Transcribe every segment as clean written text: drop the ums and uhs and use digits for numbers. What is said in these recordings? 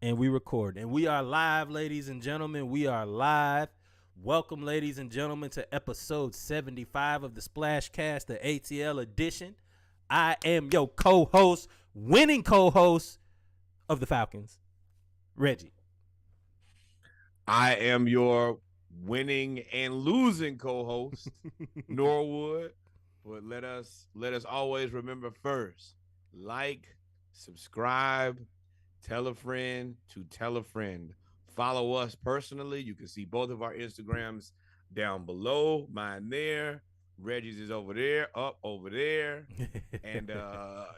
And we record. And we are live, ladies and gentlemen. We are live. Welcome, ladies and gentlemen, to episode 75 of the Splashcast, the ATL edition. I am your co-host, winning co-host of the Falcons, Reggie. I am your winning and losing co-host, Norwood. But let us always remember first, like, subscribe, tell a friend to tell a friend. Follow us personally. You can see both of our Instagrams down below. Mine there. Reggie's is over there, up over there. And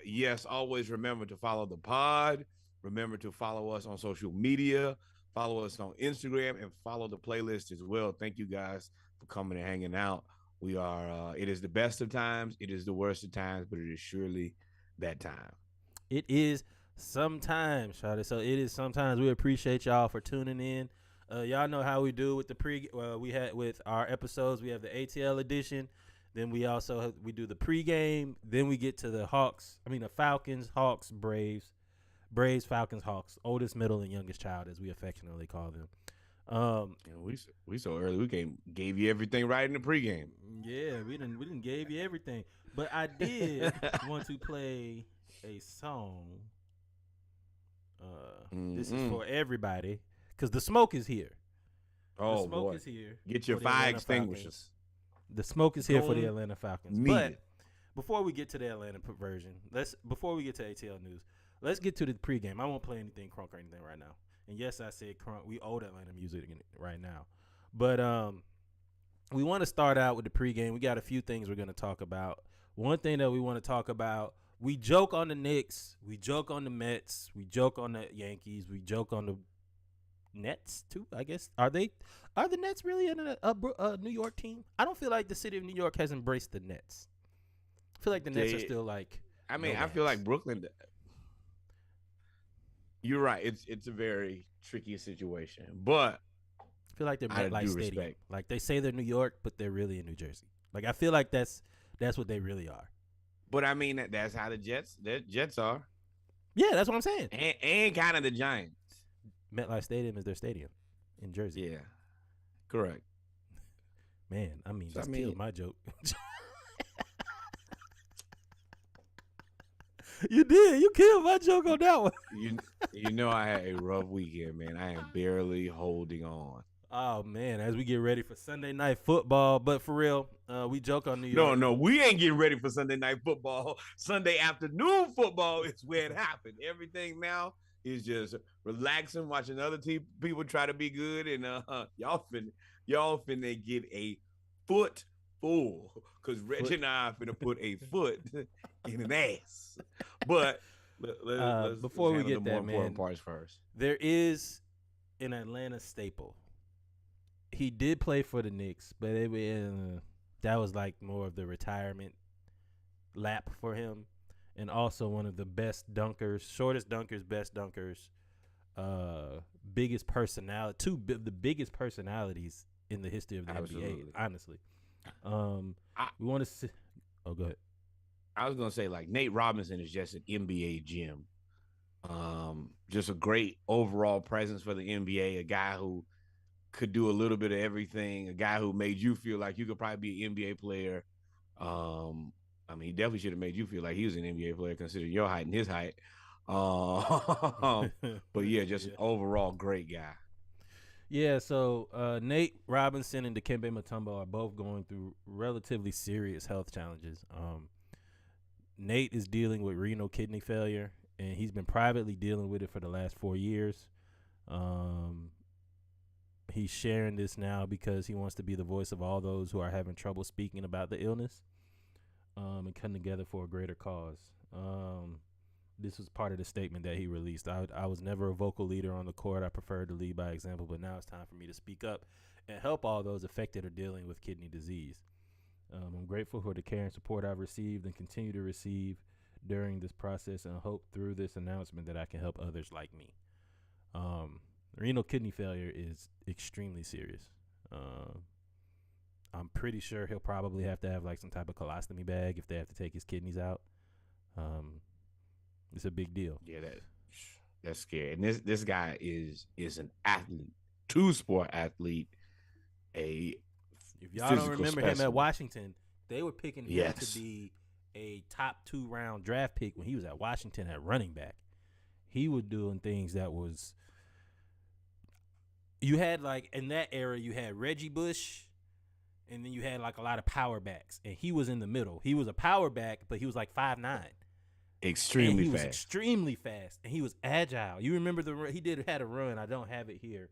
yes, always remember to follow the pod. Remember to follow us on social media. Follow us on Instagram and follow the playlist as well. Thank you guys for coming and hanging out. We are, it is the best of times. It is the worst of times, but it is surely that time. It is sometimes, Shawty. So it is sometimes. We appreciate y'all for tuning in. Y'all know how we do with the we had with our episodes. We have the ATL edition. Then we do the pregame. Then we get to the Falcons, Hawks, Braves, Falcons, Hawks, oldest, middle, and youngest child, as we affectionately call them. We so early. We gave you everything right in the pregame. Yeah, we didn't gave you everything. But I did want to play a song. This is for everybody because the smoke is here. Oh, the smoke boy. is here. Get your fire extinguishers. The smoke is here for the Atlanta Falcons. But it. before we get to the Atlanta version, before we get to ATL news, let's get to the pregame. I won't play anything crunk or anything right now. And yes, I said crunk. We owe Atlanta music right now. But we want to start out with the pregame. We got a few things we're going to talk about. One thing that we want to talk about, we joke on the Knicks, we joke on the Mets, we joke on the Yankees, we joke on the Nets too, I guess. Are the Nets really a New York team? I don't feel like the city of New York has embraced the Nets. I feel like the Nets are still like. I mean, I feel like Brooklyn. You're right. It's a very tricky situation, but I feel like they're MetLife Stadium. Respect. Like they say they're New York, but they're really in New Jersey. Like I feel like that's what they really are. But I mean, that's how the Jets are. Yeah, that's what I'm saying. And kind of the Giants. MetLife Stadium is their stadium in Jersey. Yeah, correct. Man, killed my joke. You did. You killed my joke on that one. You know I had a rough weekend, man. I am barely holding on. Oh, man, as we get ready for Sunday night football. But for real, we joke on New York. No, we ain't getting ready for Sunday night football. Sunday afternoon football is where it happened. Everything now is just relaxing, watching other people try to be good, and y'all finna get a foot full because Reggie and I finna put a foot in an ass. But before we get that, man, parts first. There is an Atlanta staple. He did play for the Knicks, but that was like more of the retirement lap for him. And also one of the best dunkers, shortest dunkers, best dunkers, biggest personality, the biggest personalities in the history of the NBA, honestly. We want to see. Oh, go ahead. I was going to say, like, Nate Robinson is just an NBA gem. Just a great overall presence for the NBA, a guy who could do a little bit of everything, a guy who made you feel like you could probably be an NBA player. I mean, he definitely should have made you feel like he was an NBA player considering your height and his height. But yeah, just an overall great guy. Yeah, so Nate Robinson and Dikembe Mutombo are both going through relatively serious health challenges. Nate is dealing with renal kidney failure, and he's been privately dealing with it for the last 4 years. He's sharing this now because he wants to be the voice of all those who are having trouble speaking about the illness. And come together for a greater cause. This was part of the statement that he released. I was never a vocal leader on the court. I preferred to lead by example, but now it's time for me to speak up and help all those affected or dealing with kidney disease. I'm grateful for the care and support I've received and continue to receive during this process, and hope through this announcement that I can help others like me. Renal kidney failure is extremely serious. I'm pretty sure he'll probably have to have like some type of colostomy bag if they have to take his kidneys out. It's a big deal. Yeah, That's scary. And this guy is an athlete, two-sport athlete, a If y'all don't physical remember him at specimen. Washington, they were picking him to Yes. be a top 2-round draft pick when he was at Washington at running back. He was doing things that was. You had like in that era, you had Reggie Bush, and then you had like a lot of power backs, and he was in the middle. He was a power back, but he was like 5'9". Extremely he fast. was extremely fast, and he was agile. You remember he had a run. I don't have it here,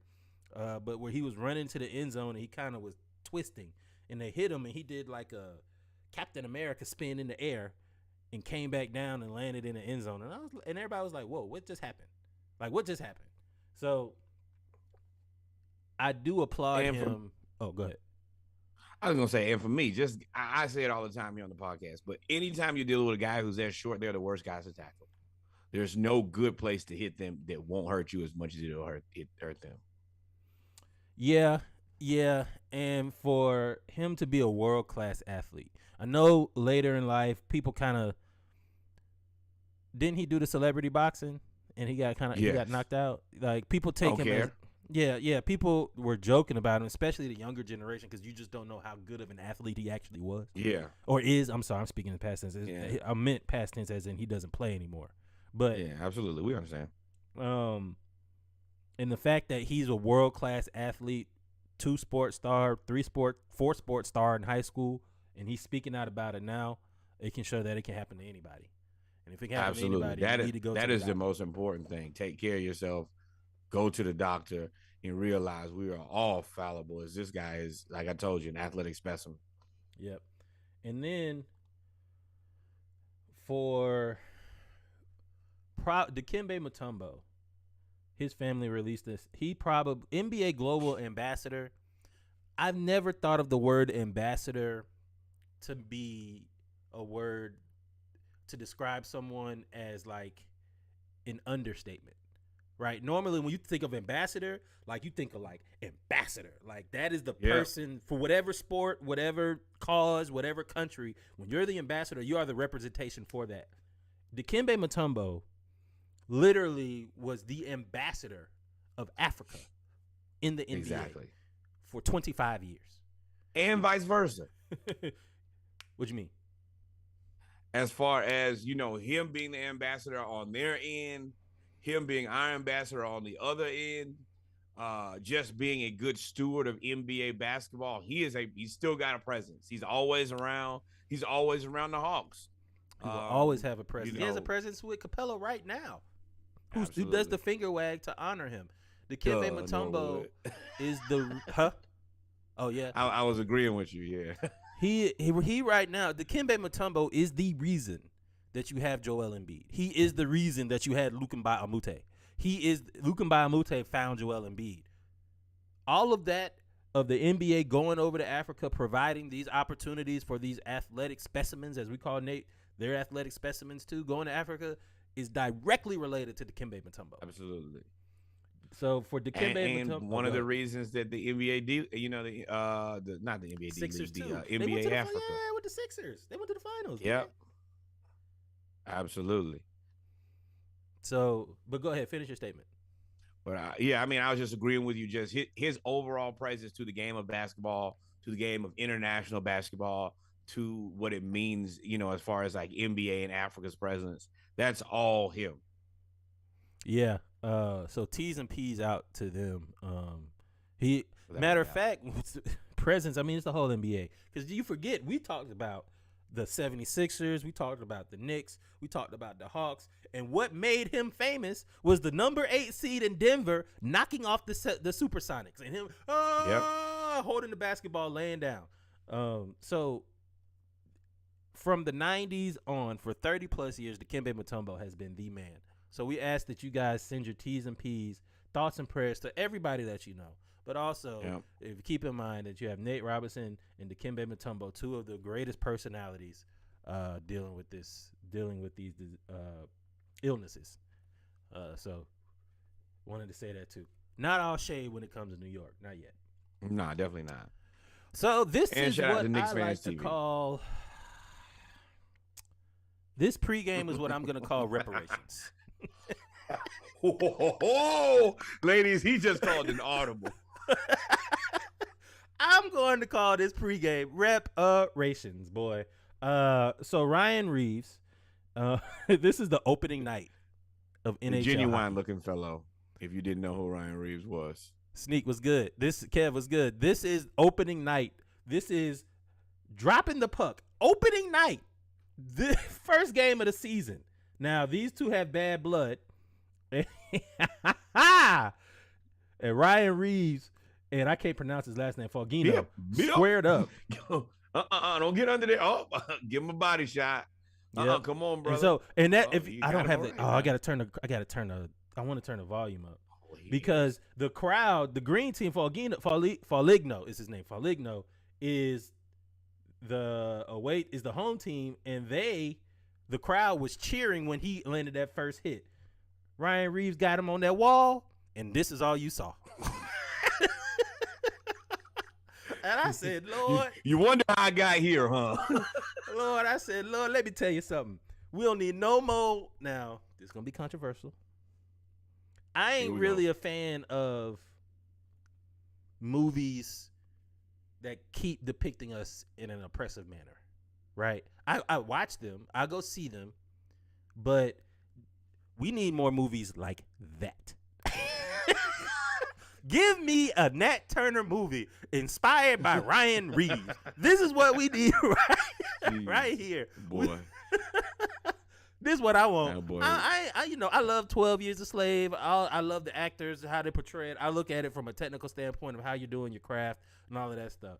but where he was running to the end zone and he kind of was twisting, and they hit him, and he did like a Captain America spin in the air, and came back down and landed in the end zone. And everybody was like, "Whoa, what just happened? Like, what just happened?" So I do applaud him. Oh, go ahead. I was gonna say, and for me, just I say it all the time here on the podcast, but anytime you're dealing with a guy who's that short, they're the worst guys to tackle. There's no good place to hit them that won't hurt you as much as it'll hurt them. Yeah, and for him to be a world-class athlete. I know later in life people kind of didn't he do the celebrity boxing and he got he got knocked out. Like people take him as people were joking about him, especially the younger generation, because you just don't know how good of an athlete he actually was. Yeah. Or is. I'm sorry, I'm speaking in past tense. Yeah. I meant past tense as in he doesn't play anymore. But yeah, absolutely, we understand. And the fact that he's a world-class athlete, 2-sport star, 3-sport, 4-sport star in high school, and he's speaking out about it now, it can show that it can happen to anybody. And if it can happen to anybody, you need to go to the doctor. That is the most important thing. Take care of yourself. Go to the doctor and realize we are all fallible. As this guy is, like I told you, an athletic specimen. Yep. And then for Dikembe Mutombo, his family released this. He probably NBA Global Ambassador. I've never thought of the word ambassador to be a word to describe someone as like an understatement, right? Normally when you think of ambassador, like you think of like ambassador, like that is the person for whatever sport, whatever cause, whatever country. When you're the ambassador, you are the representation for that. Dikembe Mutombo literally was the ambassador of Africa in the NBA for 25 years. And vice versa. What you mean? As far as, him being the ambassador on their end, him being our ambassador on the other end, just being a good steward of NBA basketball, he's still got a presence. He's always around. He's always around the Hawks. He will always have a presence. He has a presence with Capello right now. Who does the finger wag to honor him? Dikembe Mutombo is the Oh yeah. I was agreeing with you. Yeah. He right now, Dikembe Mutombo is the reason that you have Joel Embiid. He is the reason that you had Lukumba Amute. Lukumba Amute found Joel Embiid. All of that of the NBA going over to Africa, providing these opportunities for these athletic specimens, as we call Nate, they're athletic specimens too, going to Africa, is directly related to Dikembe Mutombo. Absolutely. So for Dikembe Mutombo, one of the reasons that the NBA, not the NBA Sixers D, too. NBA Africa. Yeah, with the Sixers, they went to the finals. Yep. Absolutely. So, but go ahead, finish your statement. But I was just agreeing with you. Just his overall presence to the game of basketball, to the game of international basketball, to what it means, as far as like NBA and Africa's presence. That's all him. Yeah. So T's and P's out to them. Matter of fact, presence. I mean, it's the whole NBA. Because you forget, we talked about the 76ers. We talked about the Knicks. We talked about the Hawks. And what made him famous was the number 8 seed in Denver knocking off the Supersonics and him holding the basketball, laying down. So from the 90s on, for 30 plus years, Dikembe Mutombo has been the man. So we ask that you guys send your T's and P's, thoughts and prayers to everybody that you know. But also, if you keep in mind that you have Nate Robinson and Dikembe Mutombo, two of the greatest personalities dealing with these illnesses. So wanted to say that too. Not all shade when it comes to New York. Not yet. No, definitely not. So this is what I like to call... This pregame is what I'm going to call reparations. Ladies, he just called an audible. I'm going to call this pregame reparations, boy. So Ryan Reeves, this is the opening night of NHL. The genuine hockey. looking fellow. If you didn't know who Ryan Reeves was, Sneak was good. Kev was good. This is opening night. This is dropping the puck. Opening night. The first game of the season. Now these two have bad blood. And Ryan Reeves, and I can't pronounce his last name, Falgino, squared up. Don't get under there. Oh, give him a body shot. Come on, brother. And so, if I don't have the, I want to turn the volume up because the crowd, the green team, Foligno is his name. Foligno is the home team, and the crowd was cheering when he landed that first hit. Ryan Reeves got him on that wall, and this is all you saw. And I said, Lord. You wonder how I got here, huh? Lord, I said, Lord, let me tell you something. We don't need no more. Now, this is going to be controversial. I ain't really a fan of movies that keep depicting us in an oppressive manner, right? I watch them. I go see them. But we need more movies like that. Give me a Nat Turner movie inspired by Ryan Reeves. This is what we need right here. Boy. This is what I want. Oh, boy. I love 12 Years a Slave. I love the actors, how they portray it. I look at it from a technical standpoint of how you're doing your craft and all of that stuff.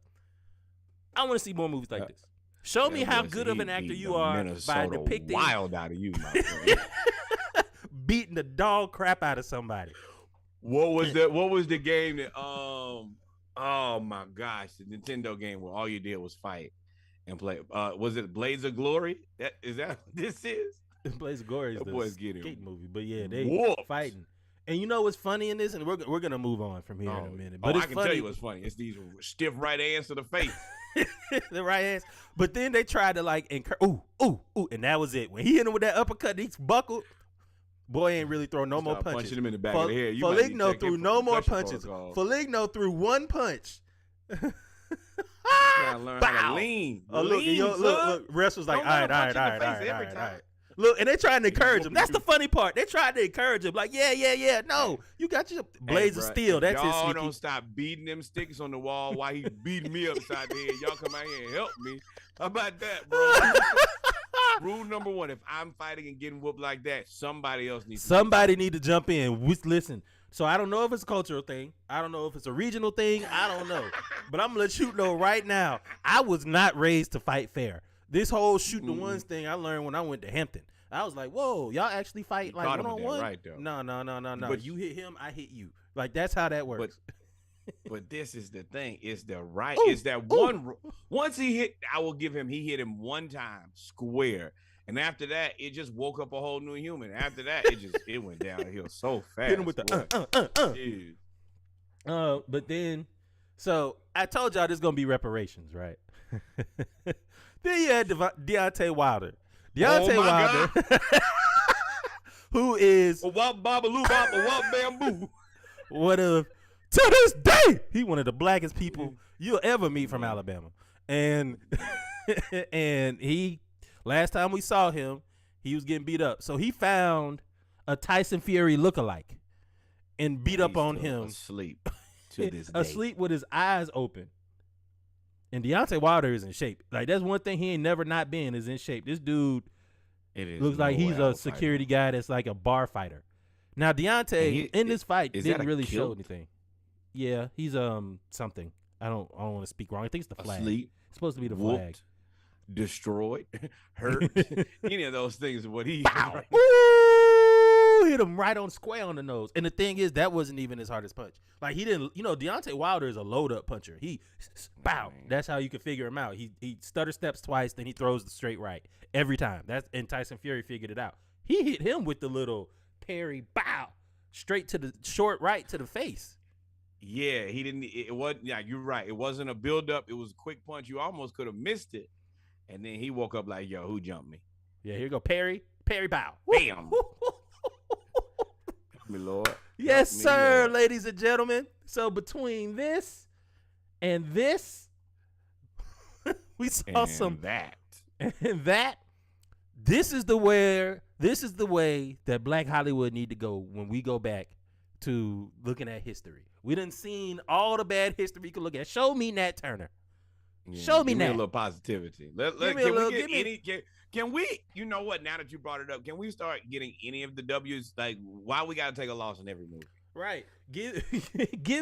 I want to see more movies like this. Show me how good of an actor you are by depicting wild out of you, my friend. Beating the dog crap out of somebody. What was the game that oh my gosh, the Nintendo game where all you did was fight and play? Was it Blades of Glory? Is that what this is? Blades of Glory is the skate movie, but yeah, they fighting. And you know what's funny in this, and we're gonna move on from here in a minute. But it's I can funny. tell you what's funny. It's these stiff right hands to the face. The right hands. But then they tried to like encourage, ooh, and that was it. When he hit him with that uppercut, he buckled. Boy ain't really throw no more punches. Punching him in the back of the head. Foligno threw no more punches. Foligno threw one punch. Gotta learn how to lean. Oh, look. Rest was like, all right. Look, and they trying to encourage him. That's the funny part. They tried to encourage him. Like, yeah. No, you got your blades of steel. That's it, Y'all don't stop beating them sticks on the wall while he beating me upside the head. Y'all come out here and help me. How about that, bro? Rule number one: if I'm fighting and getting whooped like that, somebody else needs. Somebody need to jump in. Listen. So I don't know if it's a cultural thing. I don't know if it's a regional thing. I don't know. But I'm gonna let you know right now. I was not raised to fight fair. This whole shoot the ones thing I learned when I went to Hampton. I was like, whoa, y'all actually fight like one-on-one? Right, though. No. But you hit him, I hit you. Like that's how that works. But this is the thing. It's the right. It's that one. Once he hit, I will give him. He hit him one time square, and after that, it just woke up a whole new human. After that, it went downhill so fast. Hit him with the But then, so I told y'all this is gonna be reparations, right? Then you had Deontay Wilder. Wilder, who is bamboo. What if to this day he one of the blackest people you'll ever meet from Alabama, and he last time we saw him he was getting beat up, so he found a Tyson Fury lookalike and beat up on him asleep to this day. Asleep with his eyes open. And Deontay Wilder is in shape. Like that's one thing he ain't never not been is in shape. This dude looks like he's a security guy that's like a bar fighter. Now Deontay in this fight didn't really show anything. Yeah, he's something. I don't want to speak wrong. I think it's the flag. Asleep, it's supposed to be the whooped, flag. Destroyed, hurt, any of those things. What he right. Hit him right on square on the nose. And the thing is, that wasn't even his hardest punch. Like he didn't, Deontay Wilder is a load up puncher. He That's how you can figure him out. He stutter steps twice, then he throws the straight right every time. And Tyson Fury figured it out. He hit him with the little parry straight to the short right to the face. Yeah, he didn't. It wasn't. Yeah, you're right. It wasn't a build up. It was a quick punch. You almost could have missed it. And then he woke up like, yo, who jumped me? Yeah, here you go. Parry, bow. Bam. me, Lord. Yes, Help me, sir, Lord. ladies and gentlemen. So between this and this, we saw some And that. and that. This is the way that Black Hollywood need to go when we go back to looking at history. We done seen all the bad history we could look at. Show me Nat Turner. Yeah, Show me give me a Nat. little positivity. Can we, you know what, now that you brought it up, can we start getting any of the W's? Like, why we got to take a loss in every movie? Right. Give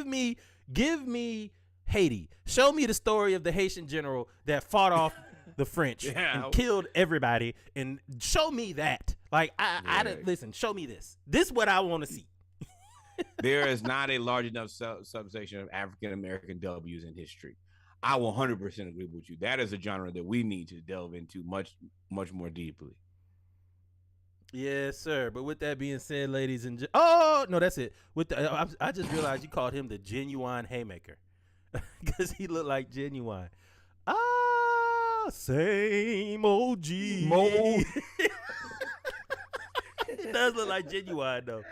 me Haiti. Show me the story of the Haitian general that fought off the French and killed everybody, and show me that. Like, listen, show me this. This is what I want to see. There is not a large enough subsection of African American W's in history. I will 100% agree with you. That is a genre that we need to delve into much, much more deeply. Yes, sir. But with that being said, ladies and oh no, that's it. I just realized you called him the Genuine Haymaker because he looked like Genuine. Same OG. He does look like Genuine though.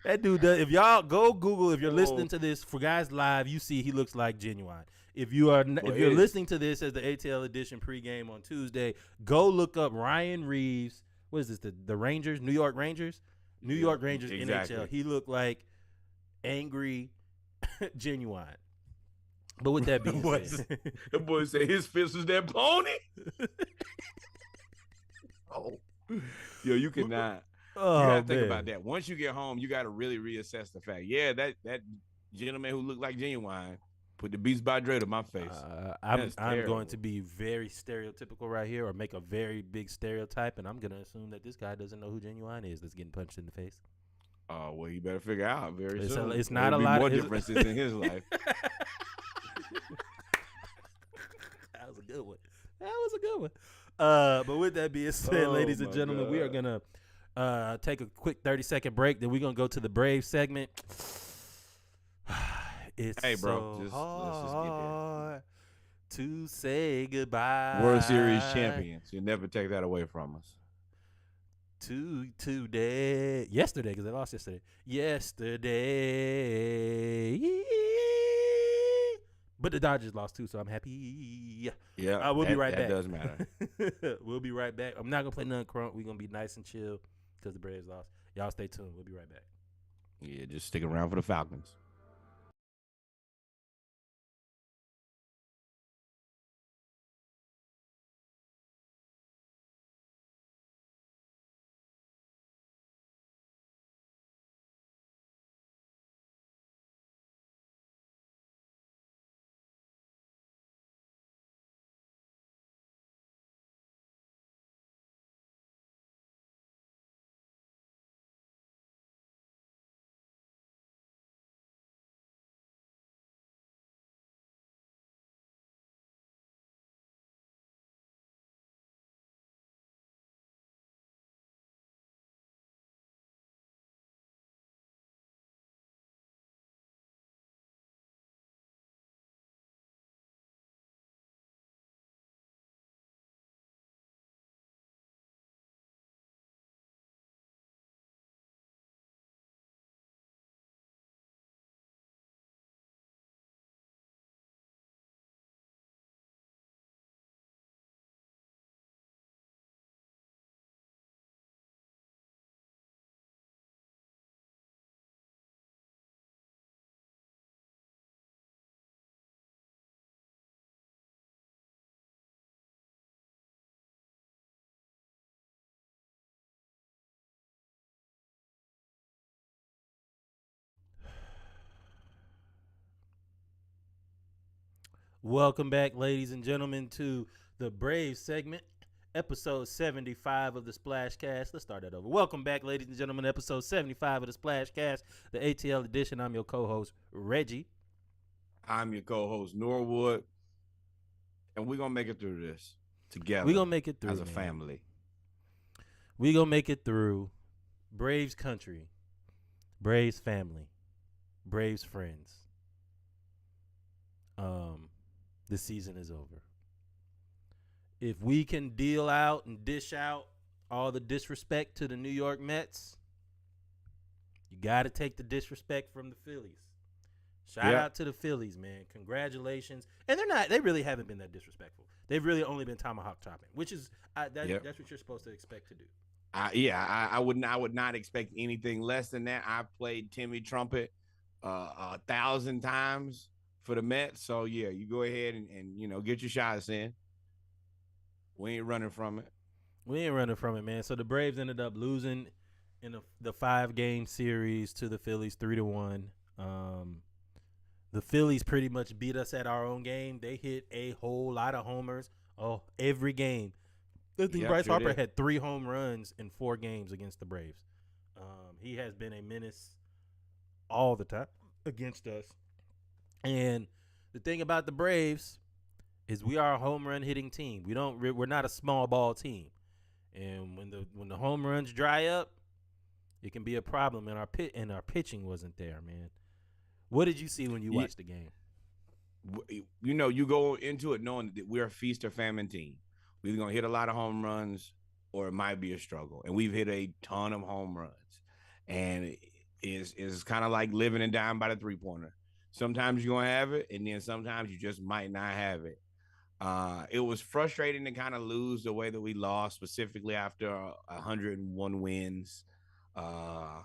That dude does. If y'all go Google, if you're listening to this for guys live, you see he looks like Genuine. If you're listening to this as the ATL edition pregame on Tuesday, go look up Ryan Reeves. What is this? The Rangers, New York Rangers, exactly. NHL. He looked like angry Genuine. But with that being said, the boy said his fist was that pony. Yo, you cannot. Oh, you gotta think about that. Once you get home, you gotta really reassess the fact. Yeah, that gentleman who looked like Genuine put the Beats by Dre to my face. I'm going to be very stereotypical right here, or make a very big stereotype, and I'm gonna assume that this guy doesn't know who Genuine is. That's getting punched in the face. Oh well, you better figure out very soon. It's not a lot more differences in his life. That was a good one. But with that being said, ladies and gentlemen, we are gonna take a quick 30-second break. Then we're gonna go to the Brave segment. It's let's just get there. To say goodbye. World Series champions. You never take that away from us. Yesterday, because they lost yesterday. But the Dodgers lost too, so I'm happy. Yeah, we'll be right back. That does matter. We'll be right back. I'm not gonna play nothing crunk. We're gonna be nice and chill because the Braves lost. Y'all stay tuned. We'll be right back. Yeah, just stick around for the Falcons. Welcome back, ladies and gentlemen, to the Brave segment, episode 75 of the Splashcast. Let's start that over. Welcome back, ladies and gentlemen, episode 75 of the Splashcast, the ATL edition. I'm your co-host, Reggie. I'm your co-host, Norwood. And we're going to make it through this together. We're going to make it through as a family. We're going to make it through. Braves country, Braves family, Braves friends. The season is over. If we can deal out and dish out all the disrespect to the New York Mets, You got to take the disrespect from the Phillies. Shout Yep. out to the Phillies, man. Congratulations. And they really haven't been that disrespectful. They've really only been tomahawk chopping, which is Yep. that's what you're supposed to expect to do. I would not expect anything less than that. I've played Timmy Trumpet 1,000 times for the Mets. So yeah, you go ahead and get your shots in. We ain't running from it. We ain't running from it, man. So the Braves ended up losing in the 5-game series to the Phillies 3-1. The Phillies pretty much beat us at our own game. They hit a whole lot of homers. Oh, every game. I think Bryce Harper had 3 home runs in 4 games against the Braves. He has been a menace all the time against us. And the thing about the Braves is we are a home run hitting team. We're not a small ball team. And when the home runs dry up, it can be a problem. And our pitching wasn't there, man. What did you see when you watched the game? You go into it knowing that we're a feast or famine team. We're going to hit a lot of home runs or it might be a struggle. And we've hit a ton of home runs. And it's kind of like living and dying by the three-pointer. Sometimes you're going to have it, and then sometimes you just might not have it. It was frustrating to kind of lose the way that we lost, specifically after 101 wins. And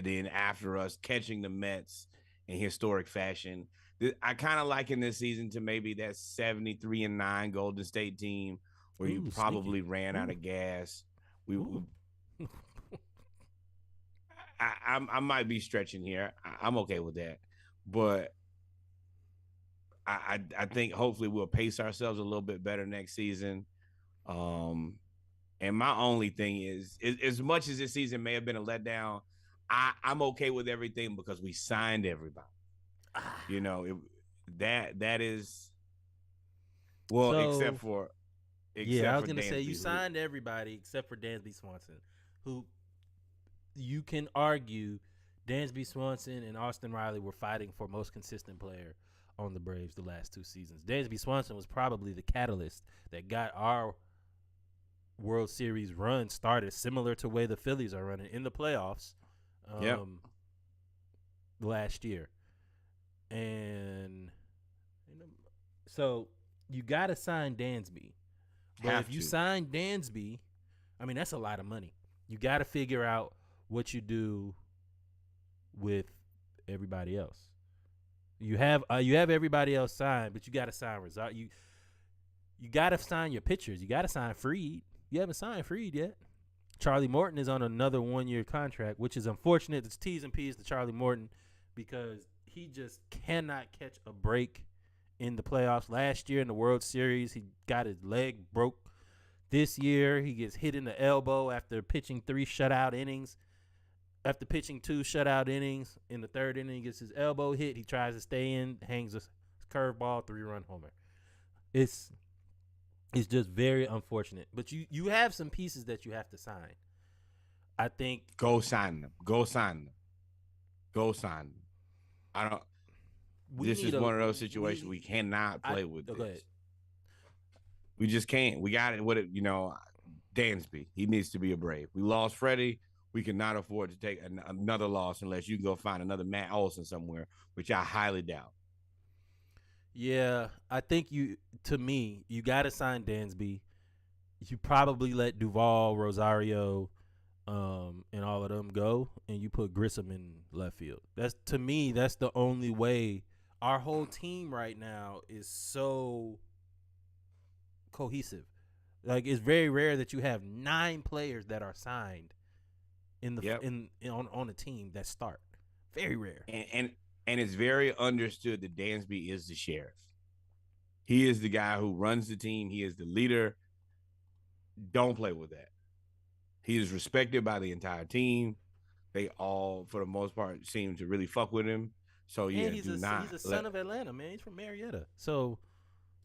then after us catching the Mets in historic fashion. I kind of liken this season to maybe that 73-9 Golden State team where you probably ran out of gas. I might be stretching here. I'm okay with that. But I think hopefully we'll pace ourselves a little bit better next season. And my only thing is as much as this season may have been a letdown, I'm okay with everything because we signed everybody. That is well, so, except for I was gonna say you signed everybody except for Dansby Swanson, who you can argue Dansby Swanson and Austin Riley were fighting for most consistent player on the Braves the last 2 seasons. Dansby Swanson was probably the catalyst that got our World Series run started, similar to the way the Phillies are running in the playoffs last year. And so you got to sign Dansby. But if you sign Dansby, I mean, that's a lot of money. You got to figure out what you do with everybody else. You have everybody else signed, but you got to sign Rosario. You got to sign your pitchers. You got to sign Fried. You haven't signed Fried yet. Charlie Morton is on another 1-year contract, which is unfortunate. It's T's and P's to Charlie Morton because he just cannot catch a break in the playoffs. Last year in the World Series, he got his leg broke. This year, he gets hit in the elbow after pitching 3 shutout innings. After pitching 2 shutout innings, in the 3rd inning, he gets his elbow hit. He tries to stay in, hangs a curveball, 3-run homer. It's just very unfortunate. But you have some pieces that you have to sign. I think go sign them. I don't. This is one of those situations we cannot play with this. Go ahead. We just can't. We got it. Dansby. He needs to be a Brave. We lost Freddie. We cannot afford to take another loss unless you can go find another Matt Olson somewhere, which I highly doubt. Yeah, I think you got to sign Dansby. You probably let Duvall, Rosario, and all of them go, and you put Grissom in left field. That's the only way. Our whole team right now is so cohesive. Like, it's very rare that you have 9 players that are signed on a team that start. Very rare. And it's very understood that Dansby is the sheriff. He is the guy who runs the team. He is the leader. Don't play with that. He is respected by the entire team. They all, for the most part, seem to really fuck with him. So yeah, he's a son of Atlanta, man. He's from Marietta. So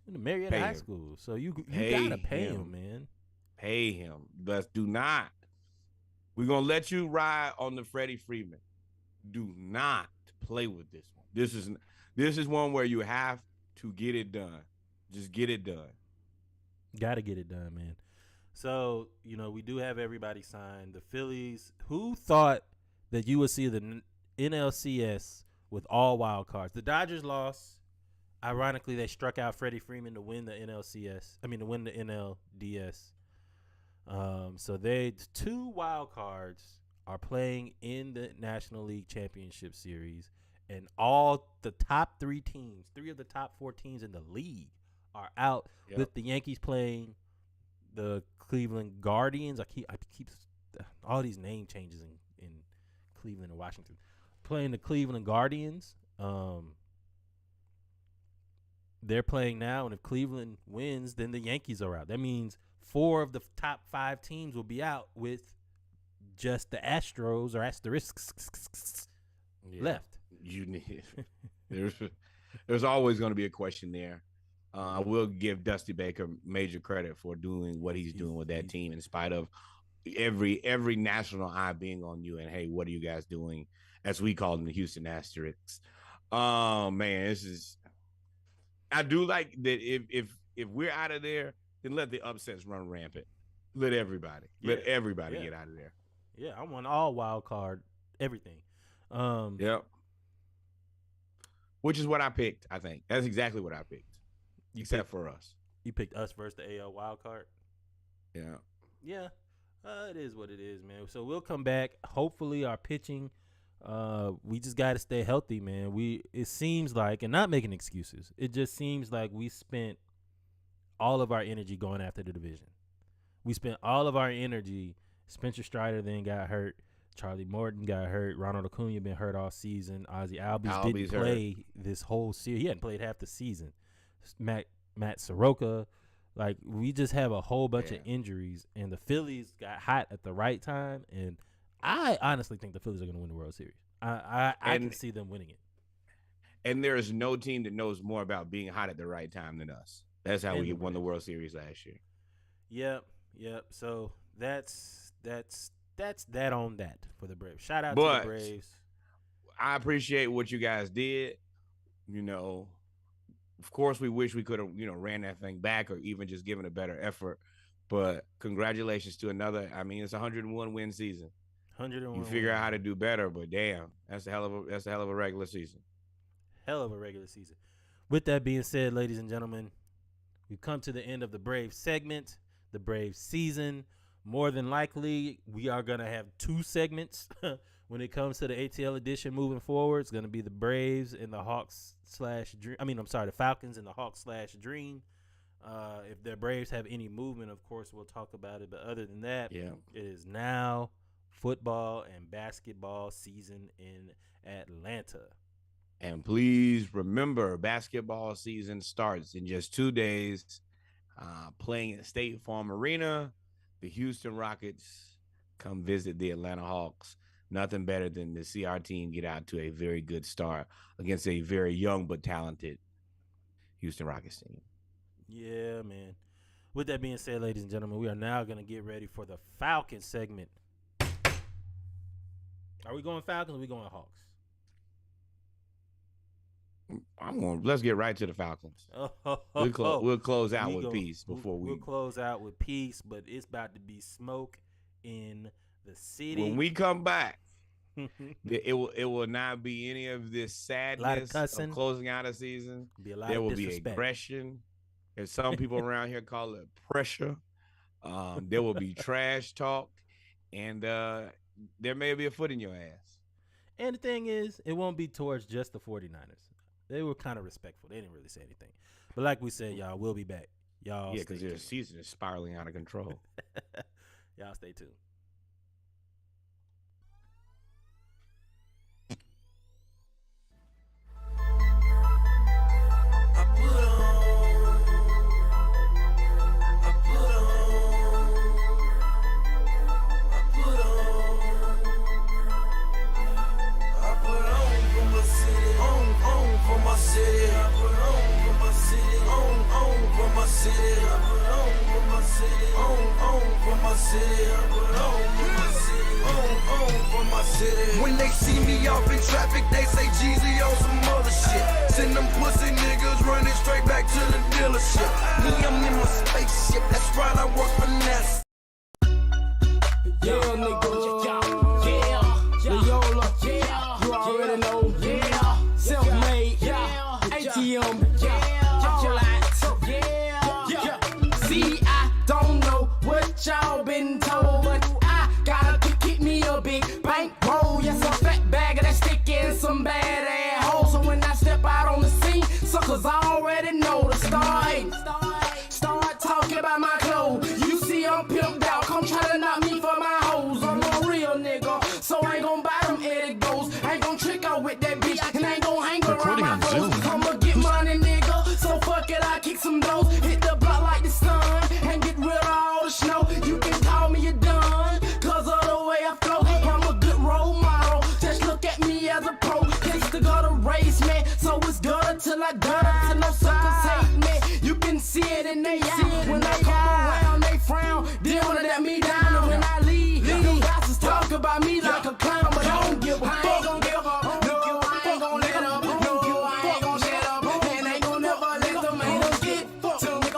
Marietta High School. So you gotta pay him, man. Pay him. But do not. We're gonna let you ride on the Freddie Freeman. Do not play with this one. This is one where you have to get it done. Just get it done. Gotta get it done, man. So, we do have everybody signed. The Phillies, who thought that you would see the NLCS with all wild cards. The Dodgers lost. Ironically, they struck out Freddie Freeman to win the NLCS. I mean, to win the NLDS. So they 2 wild cards are playing in the National League Championship Series, and all the top 3 teams, 3 of the top 4 teams in the league, are out. Yep. With the Yankees playing the Cleveland Guardians. I keep all these name changes in Cleveland and Washington. Playing the Cleveland Guardians. They're playing now, and if Cleveland wins, then the Yankees are out. That means 4 of the top 5 teams will be out with just the Astros or asterisks left. You need there's always going to be a question there. I will give Dusty Baker major credit for doing what he's doing with that team in spite of every national eye being on you. And hey, what are you guys doing? As we call them, the Houston Asterisks. Man, this is. I do like that. If we're out of there, then let the upsets run rampant. Let everybody get out of there. Yeah, I want all wild card everything. Yep. Which is what I picked. I think that's exactly what I picked. Except for us. You picked us versus the AL wild card. Yeah. Yeah. It is what it is, man. So we'll come back. Hopefully our pitching, we just got to stay healthy, man. It seems like, and not making excuses, it just seems like we spent all of our energy going after the division. We spent all of our energy. Spencer Strider then got hurt. Charlie Morton got hurt. Ronald Acuna been hurt all season. Ozzie Albies didn't play this whole series. He hadn't played half the season. Matt Soroka. Like, we just have a whole bunch of injuries, and the Phillies got hot at the right time, and I honestly think the Phillies are going to win the World Series. I can see them winning it. And there is no team that knows more about being hot at the right time than us. That's how we won the World Series last year. Yep. So that's that on that for the Braves. Shout out to the Braves. I appreciate what you guys did. Of course, we wish we could have, ran that thing back or even just given a better effort. But congratulations to another. I mean, it's a 101 win season. 101. You figure out how to do better, but damn, that's a hell of a regular season. Hell of a regular season. With that being said, ladies and gentlemen, we've come to the end of the Braves segment, the Braves season. More than likely, we are going to have 2 segments when it comes to the ATL edition moving forward. It's going to be the Braves and the the Falcons and the Hawks/Dream. If the Braves have any movement, of course, we'll talk about it. But other than that, it is now football and basketball season in Atlanta. And please remember, basketball season starts in just 2 days. Playing at State Farm Arena, the Houston Rockets come visit the Atlanta Hawks. Nothing better than to see our team get out to a very good start against a very young but talented Houston Rockets team. Yeah, man. With that being said, ladies and gentlemen, we are now going to get ready for the Falcons segment. Are we going Falcons or are we going Hawks? Let's get right to the Falcons. We'll close out with peace before we'll close out with peace, but it's about to be smoke in the city. When we come back, it will not be any of this sadness of closing out a season. There will be aggression. As some people around here call it pressure. There will be trash talk, and there may be a foot in your ass. And the thing is, it won't be towards just the 49ers. They were kind of respectful. They didn't really say anything. But like we said, y'all, we'll be back. Y'all because their season is spiraling out of control. Y'all stay tuned. When they see me off in traffic, they say Jeezy on some other shit. Send them pussy niggas running straight back to the dealership. Me, I'm in my spaceship, that's right, I work for NASA. Yeah, nigga. Yeah. Yo, cause I already know the start. Start talking about my clothes. You see I'm pimped out, come try to knock me for my hoes. I'm a real nigga, so I ain't gon' buy them Eddie goes. I ain't gon' trick out with that bitch, and I ain't gon' hang around my foes. I'ma get money, nigga, so fuck it, I kick some doors. Hit the block like the sun, and get rid of all the snow. You can call me a done, cause of the way I flow. I'm a good role model, just look at me as a pro. It's the gutter race, man, so it's gutter till I gutter. Till no suckers hate me, you can see it in they eyes. When I come around, they frown, they wanna let me down. And when I leave, them bastards talk about me like a clown, but I don't give a fuck. I ain't gon' give up, no, I ain't gon' let up, no, I ain't gon' shut up, and ain't gon' never let them haters get fucked to me.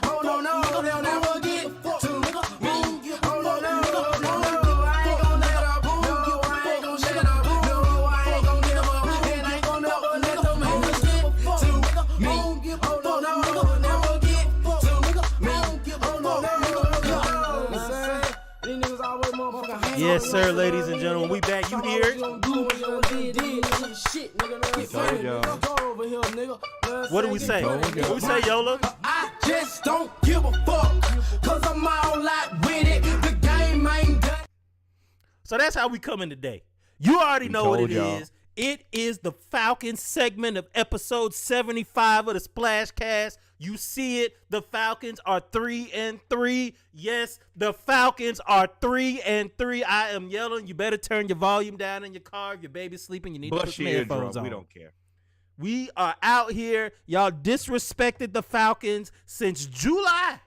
Oh no, no, they'll never get fucked to me. Oh no, no, no, I ain't gon' let up, no, I ain't gon' shut up, no, I ain't gon' give up, and ain't gon' never let them haters get fucked to me. Oh no, no, never get fucked to me. Oh no, no, these niggas always motherfucking hang. Yes, sir, ladies and gentlemen. We back. You hear it? What do we say? What do we say, Yola? I just don't give a fuck, cause I'm all out with it. The game ain't done. So that's how we coming today. You already know what it y'all. is. It is the Falcons segment of episode 75 of the Splash Cast. You see it. The Falcons are 3-3. Yes, the Falcons are 3-3. I am yelling. You better turn your volume down in your car. If your baby's sleeping, you need to put Bust some your headphones eardrum. on. We don't care. We are out here. Y'all disrespected the Falcons since July.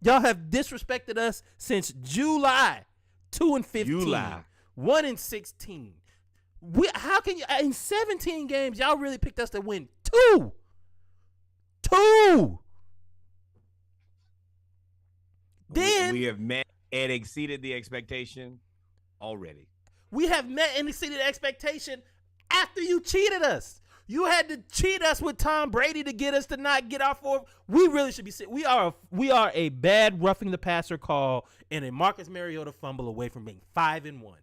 Y'all have disrespected us since July. 2-15. July. 1-16. How can you in 17 games? Y'all really picked us to win 2. Then We have met and exceeded the expectation already. we have met and exceeded expectation after you cheated us. You had to cheat us with Tom Brady to get us to not get our 4. We really should be. We are a bad roughing the passer call and a Marcus Mariota fumble away from being 5-1.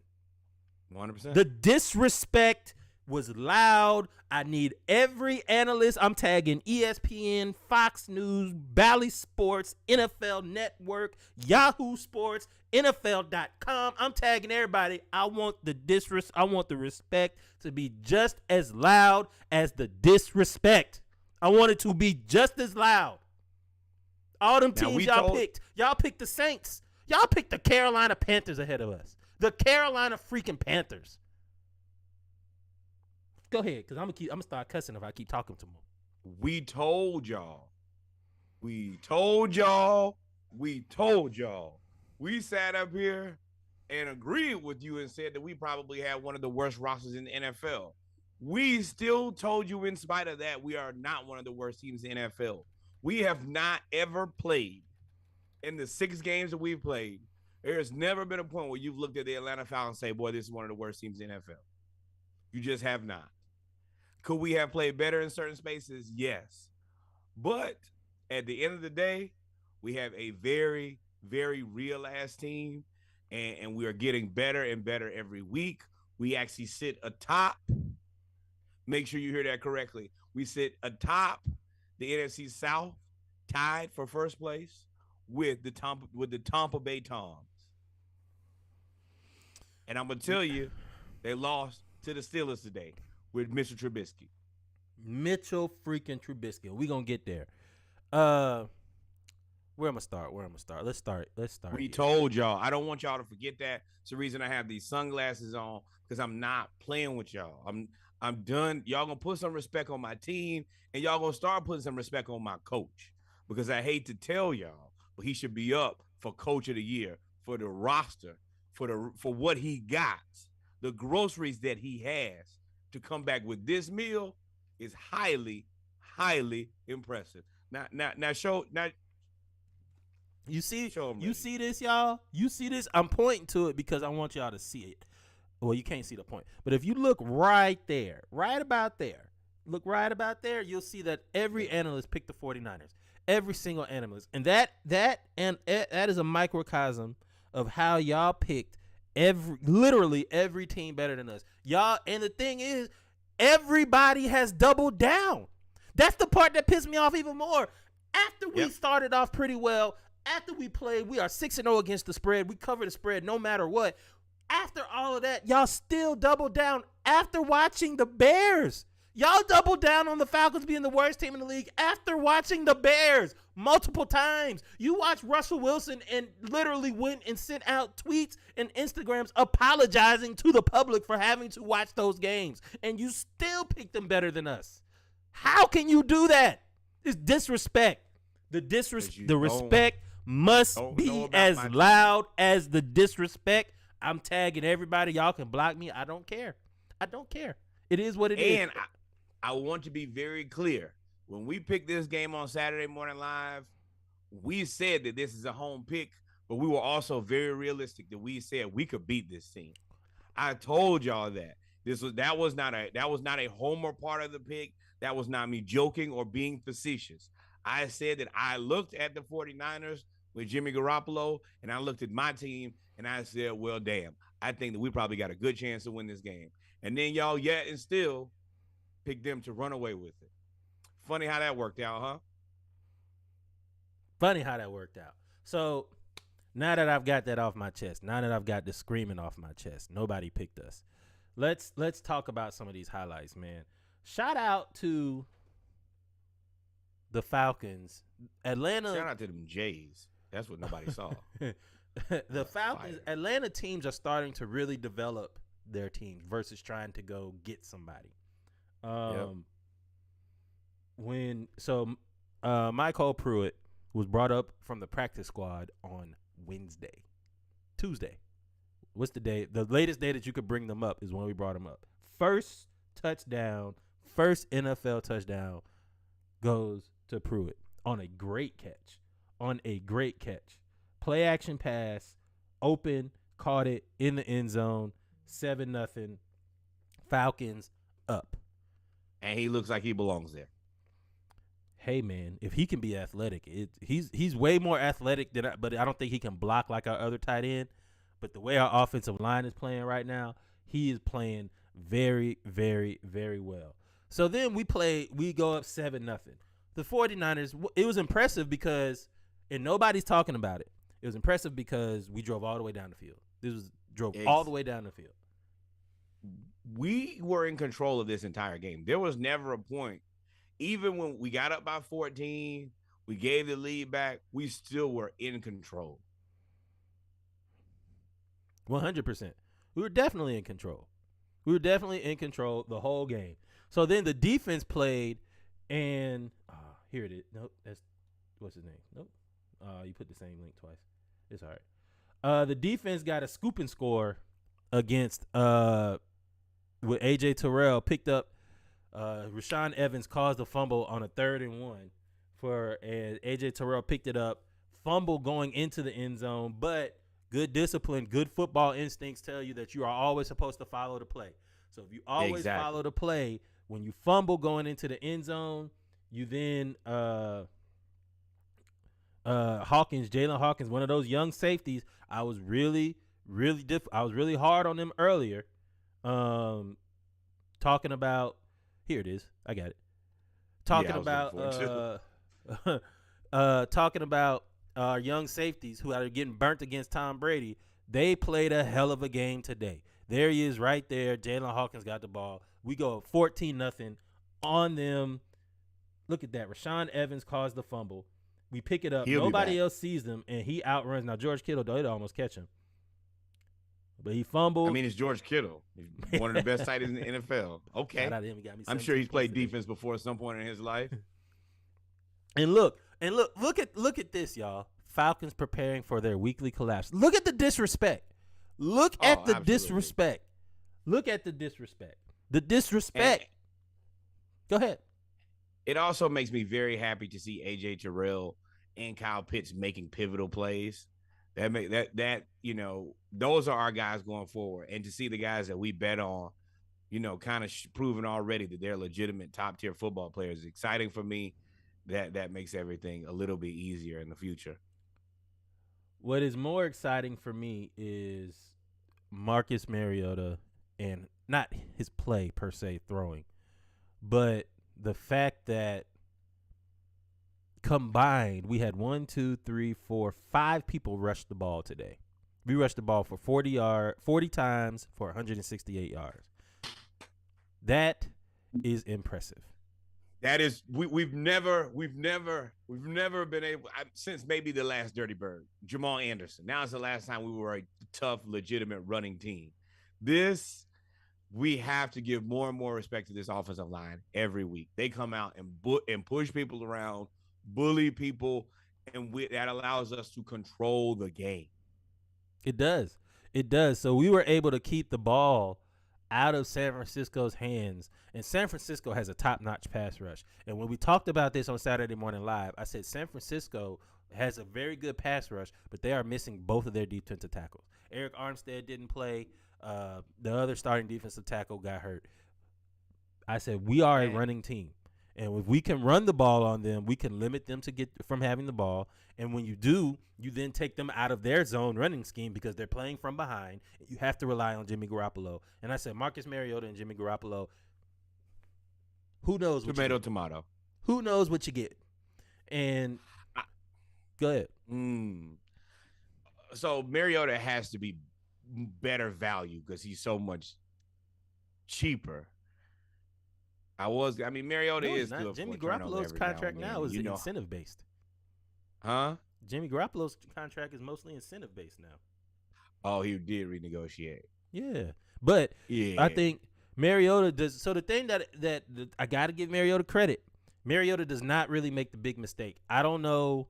100%. The disrespect was loud. I need every analyst. I'm tagging ESPN, Fox News, Bally Sports, NFL Network, Yahoo Sports, NFL.com. I'm tagging everybody. I want the respect to be just as loud as the disrespect. I want it to be just as loud. All them teams picked. Y'all picked the Saints. Y'all picked the Carolina Panthers ahead of us. The Carolina freaking Panthers. Go ahead, because I'm gonna start cussing if I keep talking to them. We told y'all. We told y'all. We told y'all. We sat up here and agreed with you and said that we probably had one of the worst rosters in the NFL. We still told you in spite of that we are not one of the worst teams in the NFL. We have not ever played in the 6 games that we've played. There has never been a point where you've looked at the Atlanta Falcons and say, boy, this is one of the worst teams in the NFL. You just have not. Could we have played better in certain spaces? Yes. But at the end of the day, we have a very, very real-ass team, and we are getting better and better every week. We actually sit atop. Make sure you hear that correctly. We sit atop the NFC South, tied for first place with the Tampa Bay Toms. And I'm going to tell you, they lost to the Steelers today with Mr. Trubisky. Mitchell freaking Trubisky. We going to get there. Where am I start? Let's start. We here. told y'all. I don't want y'all to forget that. It's the reason I have these sunglasses on, because I'm not playing with y'all. I'm done. Y'all going to put some respect on my team, and y'all going to start putting some respect on my coach, because I hate to tell y'all, but he should be up for Coach of the Year, for the roster, for what he got, the groceries that he has to come back with this meal is highly, highly impressive. Now show. You see Show this, y'all? You see this? I'm pointing to it because I want y'all to see it. Well, you can't see the point. But if you look right there, right about there, you'll see that every analyst picked the 49ers. Every single analyst. And that is a microcosm of how y'all picked literally every team better than us. Y'all, and the thing is, everybody has doubled down. That's the part that pissed me off even more. After we started off pretty well, after we played, we are 6-0 against the spread. We cover the spread no matter what. After all of that, y'all still double down after watching the Bears. Y'all double down on the Falcons being the worst team in the league after watching the Bears multiple times. You watched Russell Wilson and literally went and sent out tweets and Instagrams apologizing to the public for having to watch those games. And you still picked them better than us. How can you do that? It's disrespect. The respect must be as loud as the disrespect. I'm tagging everybody. Y'all can block me. I don't care. It is what it is. And I want to be very clear. When we picked this game on Saturday Morning Live, we said that this is a home pick, but we were also very realistic that we said we could beat this team. I told y'all that. That was not a homer part of the pick. That was not me joking or being facetious. I said that I looked at the 49ers with Jimmy Garoppolo, and I looked at my team, and I said, well, damn, I think that we probably got a good chance to win this game. And then y'all yet and still picked them to run away with it. Funny how that worked out, huh? Funny how that worked out. So now that I've got that off my chest, now that I've got the screaming off my chest, nobody picked us. Let's talk about some of these highlights, man. Shout out to the Falcons. Atlanta. Shout out to them Jays. That's what nobody saw. The Falcons, Atlanta teams are starting to really develop their teams versus trying to go get somebody. Michael Pruitt was brought up from the practice squad on Tuesday. What's the day? The latest day that you could bring them up is when we brought them up. First NFL touchdown goes to Pruitt on a great catch. Play action pass, open, caught it in the end zone, 7-0. Falcons up. And he looks like he belongs there. Hey man, if he can be athletic, he's way more athletic but I don't think he can block like our other tight end. But the way our offensive line is playing right now, he is playing very, very, very well. So then we go up 7-0. The 49ers, it was impressive because, and nobody's talking about it. It was impressive because we drove all the way down the field. All the way down the field. We were in control of this entire game. There was never a point, even when we got up by 14, we gave the lead back, we still were in control. 100%. We were definitely in control. The whole game. So then the defense played, and here it is. Nope, what's his name? Nope. You put the same link twice. It's all right. The defense got a scoop and score against with A.J. Terrell picked up. Rashaan Evans caused a fumble on a 3rd and 1 and A.J. Terrell picked it up. Fumble going into the end zone, but good discipline, good football instincts tell you that you are always supposed to follow the play. So if you always follow the play, when you fumble going into the end zone, you then Jalen Hawkins, one of those young safeties. I was really hard on them earlier. Talking about, here it is. I got it. Talking about our young safeties who are getting burnt against Tom Brady. They played a hell of a game today. There he is right there. Jalen Hawkins got the ball. We go 14-0 on them. Look at that. Rashaan Evans caused the fumble. We pick it up. Nobody else sees them, and he outruns. Now, George Kittle, though, he'd almost catch him. But he fumbled. I mean, it's George Kittle. He's one of the best tight ends in the NFL. Okay. I'm sure he's played defense before at some point in his life. And look at this, y'all. Falcons preparing for their weekly collapse. Look at the disrespect. Look at the disrespect. The disrespect. Go ahead. It also makes me very happy to see A.J. Terrell and Kyle Pitts making pivotal plays. Those are our guys going forward. And to see the guys that we bet on, kind of proving already that they're legitimate top-tier football players is exciting for me. That makes everything a little bit easier in the future. What is more exciting for me is Marcus Mariota, and not his play per se throwing, but the fact that combined, we had 5 people rush the ball today. We rushed the ball for 40 times for 168 yards. That is impressive. That is, we've never been able, since maybe the last Dirty Bird, Jamal Anderson. Now it's the last time we were a tough, legitimate running team. We have to give more and more respect to this offensive line every week. They come out and push people around, bully people, and that allows us to control the game. It does. So we were able to keep the ball out of San Francisco's hands, and San Francisco has a top-notch pass rush. And when we talked about this on Saturday Morning Live, I said San Francisco has a very good pass rush, but they are missing both of their defensive tackles. Eric Armstead didn't play. The other starting defensive tackle got hurt. I said we are a running team, and if we can run the ball on them, we can limit them to get from having the ball. And when you do, you then take them out of their zone running scheme because they're playing from behind. You have to rely on Jimmy Garoppolo. And I said Marcus Mariota and Jimmy Garoppolo, who knows what Tomato. Who knows what you get? And go ahead. So Mariota has to be better value because he's so much cheaper. Mariota is good. Jimmy Garoppolo's contract now is incentive based. Huh? Jimmy Garoppolo's contract is mostly incentive based now. Oh, he did renegotiate. Yeah, but I think Mariota does. So the thing that I got to give Mariota credit. Mariota does not really make the big mistake. I don't know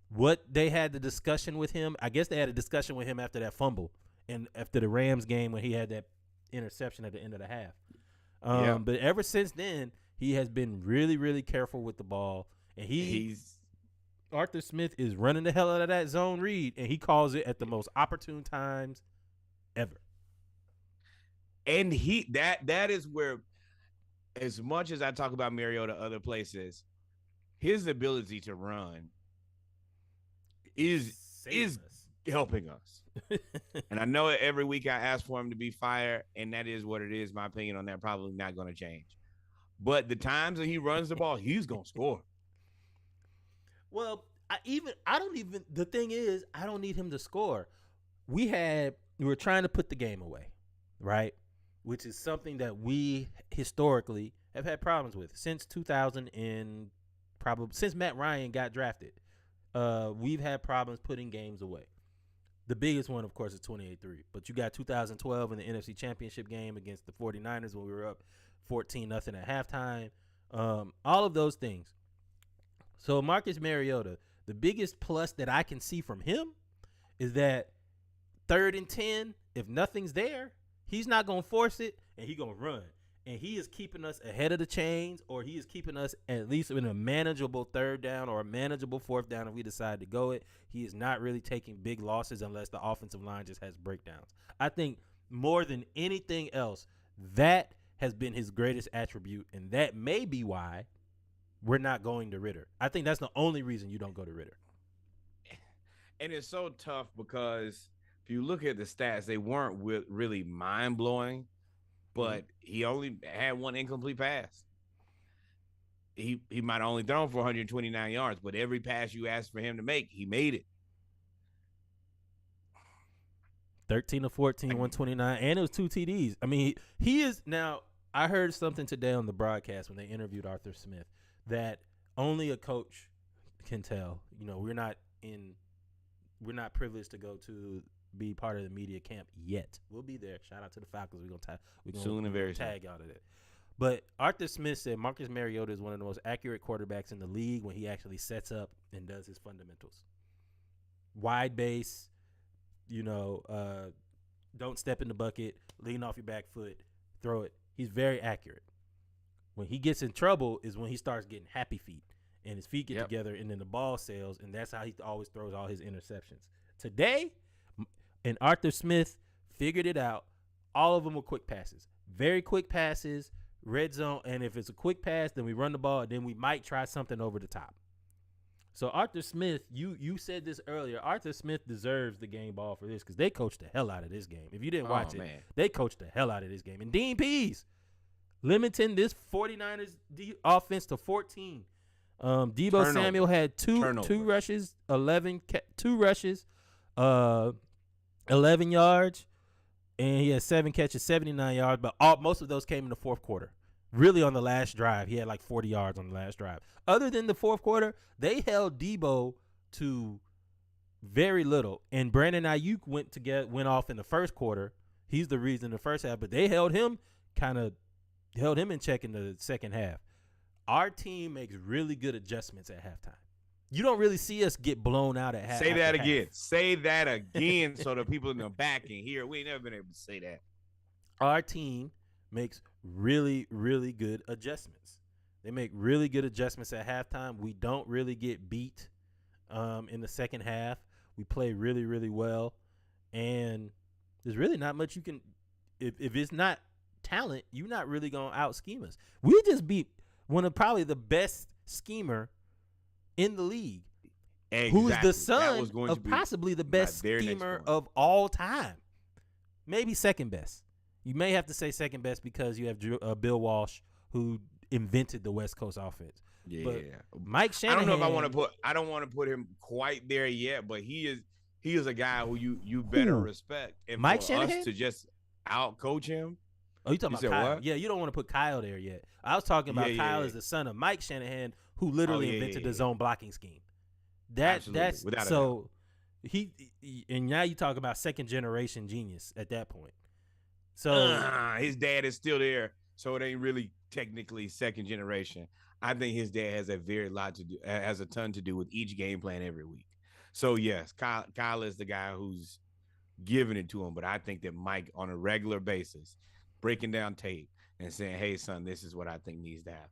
what they had the discussion with him. I guess they had a discussion with him after that fumble and after the Rams game when he had that interception at the end of the half. But ever since then, he has been really, really careful with the ball, and Arthur Smith is running the hell out of that zone read, and he calls it at the most opportune times ever. And that is where, as much as I talk about Mariota other places, his ability to run is helping us. And I know every week I ask for him to be fired, and that is what it is. My opinion on that probably not going to change. But the times that he runs the ball, he's going to score. Well, the thing is, I don't need him to score. We were trying to put the game away, right? Which is something that we historically have had problems with since 2000 and probably since Matt Ryan got drafted. We've had problems putting games away. The biggest one, of course, is 28-3. But you got 2012 in the NFC Championship game against the 49ers when we were up 14-0 at halftime. All of those things. So Marcus Mariota, the biggest plus that I can see from him is that 3rd and 10, if nothing's there, he's not going to force it, and he's going to run. And he is keeping us ahead of the chains, or he is keeping us at least in a manageable 3rd down or a manageable 4th down if we decide to go it. He is not really taking big losses unless the offensive line just has breakdowns. I think more than anything else, that has been his greatest attribute, and that may be why we're not going to Ritter. I think that's the only reason you don't go to Ritter. And it's so tough because if you look at the stats, they weren't really mind-blowing, but he only had one incomplete pass. He might have only thrown for 129 yards, but every pass you asked for him to make, he made it. 13 of 14, 129, and it was 2 TDs. I mean, he is now. I heard something today on the broadcast when they interviewed Arthur Smith that only a coach can tell. You know, we're not privileged to go to be part of the media camp yet. We'll be there. Shout out to the Falcons. We're gonna soon and very tag out of it. But Arthur Smith said Marcus Mariota is one of the most accurate quarterbacks in the league when he actually sets up and does his fundamentals. Wide base, don't step in the bucket, lean off your back foot, throw it. He's very accurate. When he gets in trouble is when he starts getting happy feet and his feet get together and then the ball sails, and that's how he always throws all his interceptions. Today, and Arthur Smith figured it out. All of them were quick passes. Very quick passes, red zone, and if it's a quick pass, then we run the ball, and then we might try something over the top. So Arthur Smith, you said this earlier, Arthur Smith deserves the game ball for this because they coached the hell out of this game. If you didn't watch it, they coached the hell out of this game. And Dean Pease, limiting this 49ers offense to 14. Debo Turnover. Samuel had two rushes, 2 rushes, 11 yards, and he had 7 catches, 79 yards. But most of those came in the fourth quarter. Really, on the last drive, he had like 40 yards on the last drive. Other than the fourth quarter, they held Debo to very little. And Brandon Ayuk went off in the first quarter. He's the reason in the first half, but they held him in check in the second half. Our team makes really good adjustments at halftime. You don't really see us get blown out at half. Say that again. Say that again so the people in the back can hear. We ain't never been able to say that. Our team makes really, really good adjustments. They make really good adjustments at halftime. We don't really get beat in the second half. We play really, really well. And there's really not much you can – if it's not talent, you're not really going to out-scheme us. We just beat one of probably the best schemer in the league, Exactly. who's the son of possibly the best schemer of all time. Maybe second best. You may have to say second best because you have Bill Walsh, who invented the West Coast offense. Yeah, but Mike Shanahan. I don't know if I don't want to put him quite there yet, but he is a guy who you better respect. And Mike for Shanahan us to just out coach him. Oh, you talking about Kyle? What? Yeah, you don't want to put Kyle there yet. I was talking about Kyle as the son of Mike Shanahan, who literally invented the zone blocking scheme. That's without so he and now you talk about second generation genius at that point. So his dad is still there, so it ain't really technically second generation. I think his dad has a ton to do with each game plan every week. So yes, Kyle is the guy who's giving it to him, but I think that Mike on a regular basis breaking down tape and saying, "Hey son, this is what I think needs to happen."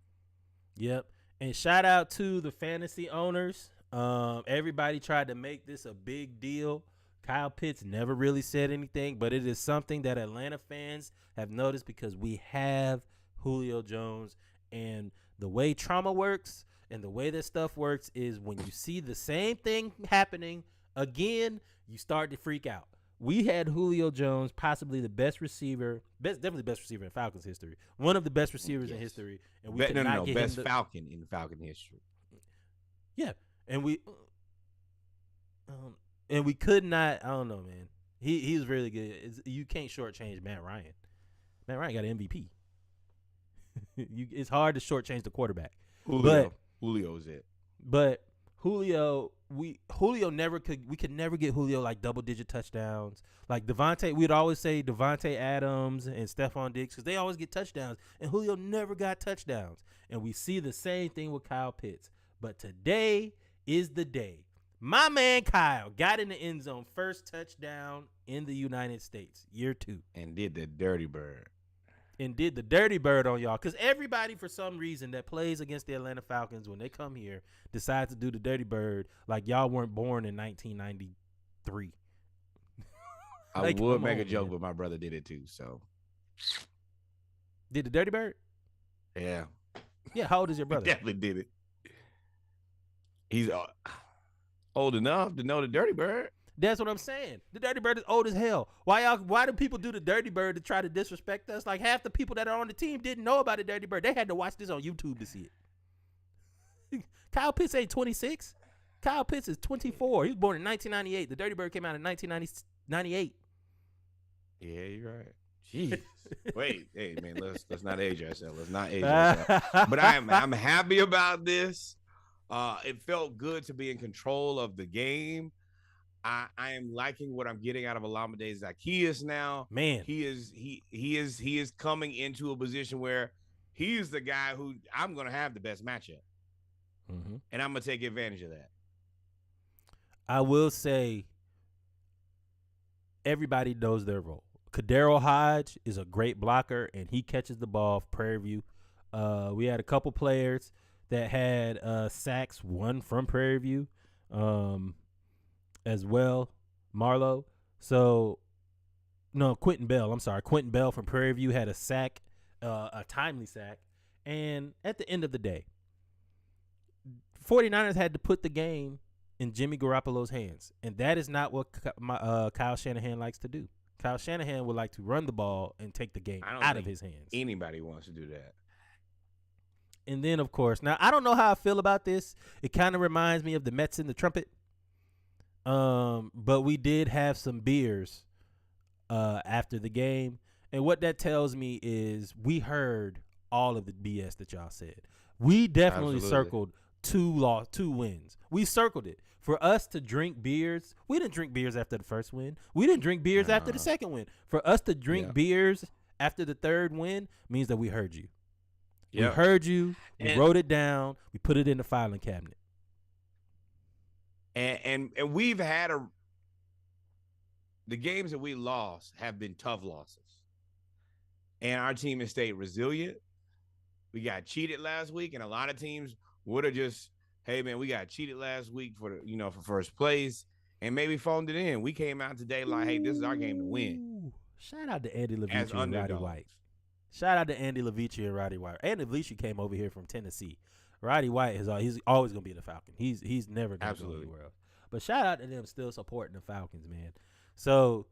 Yep. And shout out to the fantasy owners. Everybody tried to make this a big deal. Kyle Pitts never really said anything, but it is something that Atlanta fans have noticed because we have Julio Jones. And the way trauma works and the way this stuff works is when you see the same thing happening again, you start to freak out. We had Julio Jones, possibly the best receiver, definitely the best receiver in Falcons history, one of the best receivers in history, and we could not get best him Falcon in Falcon history. Yeah, and we could not. I don't know, man. He was really good. You can't shortchange Matt Ryan. Matt Ryan got an MVP. It's hard to shortchange the quarterback. Julio's it. But Julio, we could never get Julio like double-digit touchdowns. Like Devontae, we'd always say Devontae Adams and Stephon Diggs because they always get touchdowns, and Julio never got touchdowns. And we see the same thing with Kyle Pitts. But today is the day. My man Kyle got in the end zone, first touchdown in the United States, year 2. And did the dirty bird. And did the dirty bird on y'all. Because everybody, for some reason, that plays against the Atlanta Falcons, when they come here, decides to do the dirty bird like y'all weren't born in 1993. I would make a joke, but my brother did it too, so. Did the dirty bird? Yeah. Yeah, how old is your brother? He definitely did it. He's old enough to know the dirty bird. That's what I'm saying. The dirty bird is old as hell. Why do people do the dirty bird to try to disrespect us? Like half the people that are on the team didn't know about the dirty bird. They had to watch this on YouTube to see it. Kyle Pitts ain't 26. Kyle Pitts is 24. He was born in 1998. The dirty bird came out in 1998. Yeah, you're right. Jeez. Wait, hey man, let's not age ourselves. Let's not age ourselves. But I'm happy about this. It felt good to be in control of the game. I am liking what I'm getting out of Olamide Zaccheaus now. Man, he is coming into a position where he's the guy who I'm gonna have the best matchup, and I'm gonna take advantage of that. I will say, everybody knows their role. Kadero Hodge is a great blocker, and he catches the ball off Prairie View. We had a couple players that had sacks, one from Prairie View as well, Marlowe. So, no, Quentin Bell. I'm sorry. Quentin Bell from Prairie View had a sack, a timely sack. And at the end of the day, 49ers had to put the game in Jimmy Garoppolo's hands. And that is not what Kyle Shanahan likes to do. Kyle Shanahan would like to run the ball and take the game I don't out think of his hands. Anybody wants to do that. And then, of course, now I don't know how I feel about this. It kind of reminds me of the Mets and the trumpet. But we did have some beers after the game. And what that tells me is we heard all of the BS that y'all said. We definitely circled two wins. We circled it. For us to drink beers, we didn't drink beers after the first win. We didn't drink beers after the second win. For us to drink beers after the third win means that we heard you. Yep. We heard you. We wrote it down. We put it in the filing cabinet. And we've had the games that we lost have been tough losses. And our team has stayed resilient. We got cheated last week, and a lot of teams would have just, hey man, we got cheated last week for first place, and maybe phoned it in. We came out today like, hey, this is our game to win. Shout out to Andy Levici and Roddy White. Shout out to Andy Levici and Roddy White. Andy Levici came over here from Tennessee. Roddy White he's always gonna be the Falcon. He's never gonna go anywhere else. But shout out to them still supporting the Falcons, man. So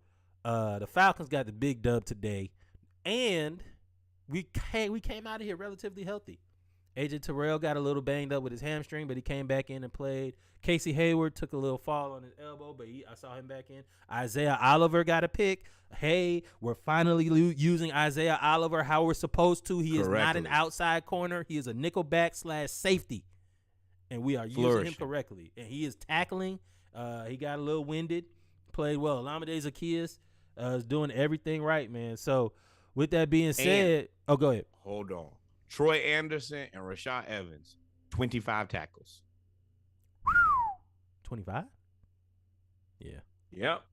the Falcons got the big dub today, and we came out of here relatively healthy. AJ Terrell got a little banged up with his hamstring, but he came back in and played. Casey Hayward took a little fall on his elbow, but I saw him back in. Isaiah Oliver got a pick. Hey, we're finally using Isaiah Oliver how we're supposed to. He is not an outside corner. He is a nickelback / safety, and we are using him correctly. And he is tackling. He got a little winded, played well. Olamide Zaccheaus is doing everything right, man. So with that being said, go ahead. Hold on. Troy Anderson and Rashad Evans, 25 tackles. 25? Yeah. Yep.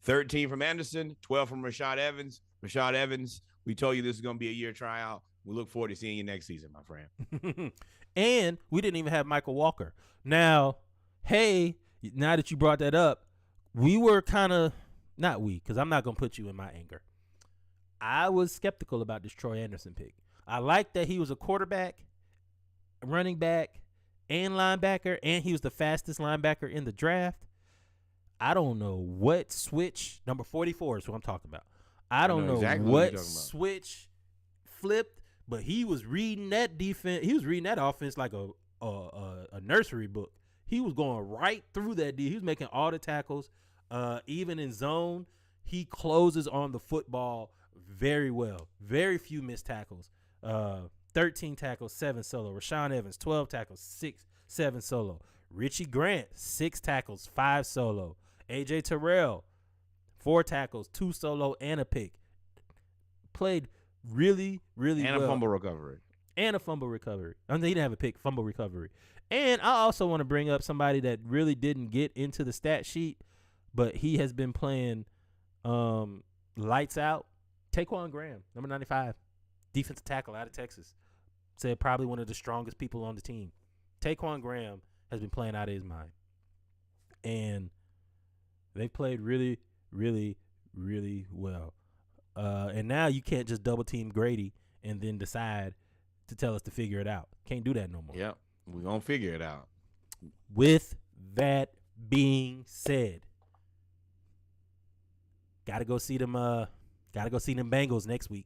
13 from Anderson, 12 from Rashad Evans. Rashad Evans, we told you this is going to be a year tryout. We look forward to seeing you next season, my friend. And we didn't even have Michael Walker. Now, hey, now that you brought that up, we were kind of, not we, because I'm not going to put you in my anger. I was skeptical about this Troy Anderson pick. I like that he was a quarterback, running back, and linebacker, and he was the fastest linebacker in the draft. I don't know what switch, number 44 is what I'm talking about. I don't know exactly what switch flipped, but he was reading that defense. He was reading that offense like a nursery book. He was going right through that D. He was making all the tackles. Even in zone, he closes on the football very well. Very few missed tackles. 13 tackles, 7 solo. Rashaan Evans, 12 tackles, 7 solo. Richie Grant, 6 tackles, 5 solo. AJ Terrell, 4 tackles, 2 solo, and a pick. Played really, really well. And a fumble recovery. I mean, he didn't have a pick, fumble recovery. And I also want to bring up somebody that really didn't get into the stat sheet, but he has been playing lights out. Taquan Graham, number 95. Defensive tackle out of Texas. Said probably one of the strongest people on the team. Taquan Graham has been playing out of his mind. And they played really, really, really well. And now you can't just double team Grady and then decide to tell us to figure it out. Can't do that no more. Yep. We're going to figure it out. With that being said, gotta go see them Bengals next week.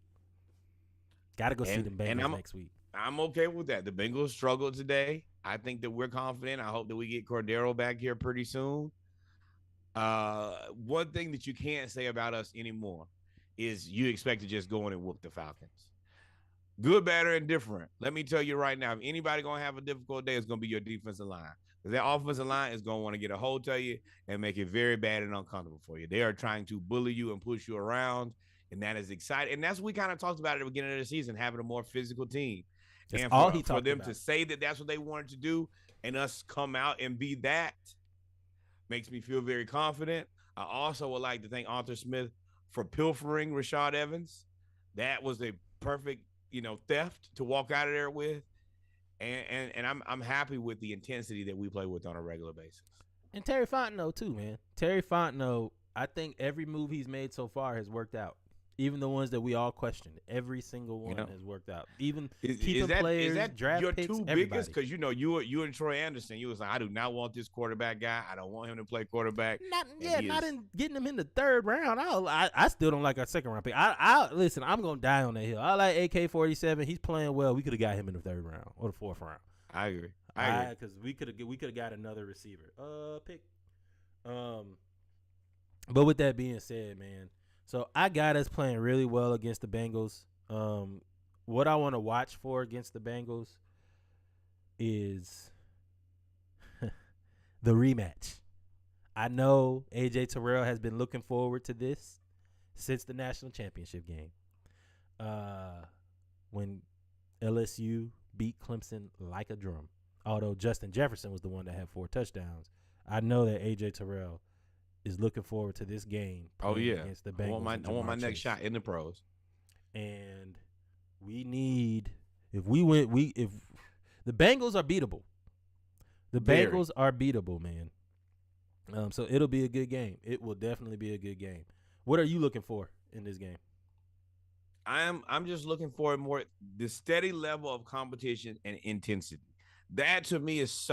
Got to go see them Bengals next week. I'm okay with that. The Bengals struggled today. I think that we're confident. I hope that we get Cordero back here pretty soon. One thing that you can't say about us anymore is you expect to just go in and whoop the Falcons. Good, bad, or indifferent. Let me tell you right now, if anybody going to have a difficult day, it's going to be your defensive line. Because that offensive line is going to want to get a hold of you and make it very bad and uncomfortable for you. They are trying to bully you and push you around. And that is exciting. And that's what we kind of talked about at the beginning of the season, having a more physical team. That's and all for them to say that that's what they wanted to do and us come out and be that makes me feel very confident. I also would like to thank Arthur Smith for pilfering Rashad Evans. That was a perfect, theft to walk out of there with. And I'm happy with the intensity that we play with on a regular basis. And Terry Fontenot too, man. Terry Fontenot, I think every move he's made so far has worked out. Even the ones that we all questioned, every single one You know? has worked out. Even Is keeping that players, is that draft your picks, two everybody. biggest? Because you and Troy Anderson, you was like, I do not want this quarterback guy. I don't want him to play quarterback. Not in getting him in the third round. I still don't like our second round pick. I listen. I'm gonna die on that hill. I like AK-47. He's playing well. We could have got him in the third round or the fourth round. I agree. Because we could have got another receiver pick. But with that being said, man, so I got us playing really well against the Bengals. What I want to watch for against the Bengals is the rematch. I know AJ Terrell has been looking forward to this since the national championship game. When LSU beat Clemson like a drum. Although Justin Jefferson was the one that had 4 touchdowns. I know that AJ Terrell is looking forward to this game. Oh yeah, against the Bengals. I want my next shot in the pros. And we need if the Bengals are beatable. The Bengals are beatable, man. So it'll be a good game. It will definitely be a good game. What are you looking for in this game? I'm just looking for more the steady level of competition and intensity. That to me is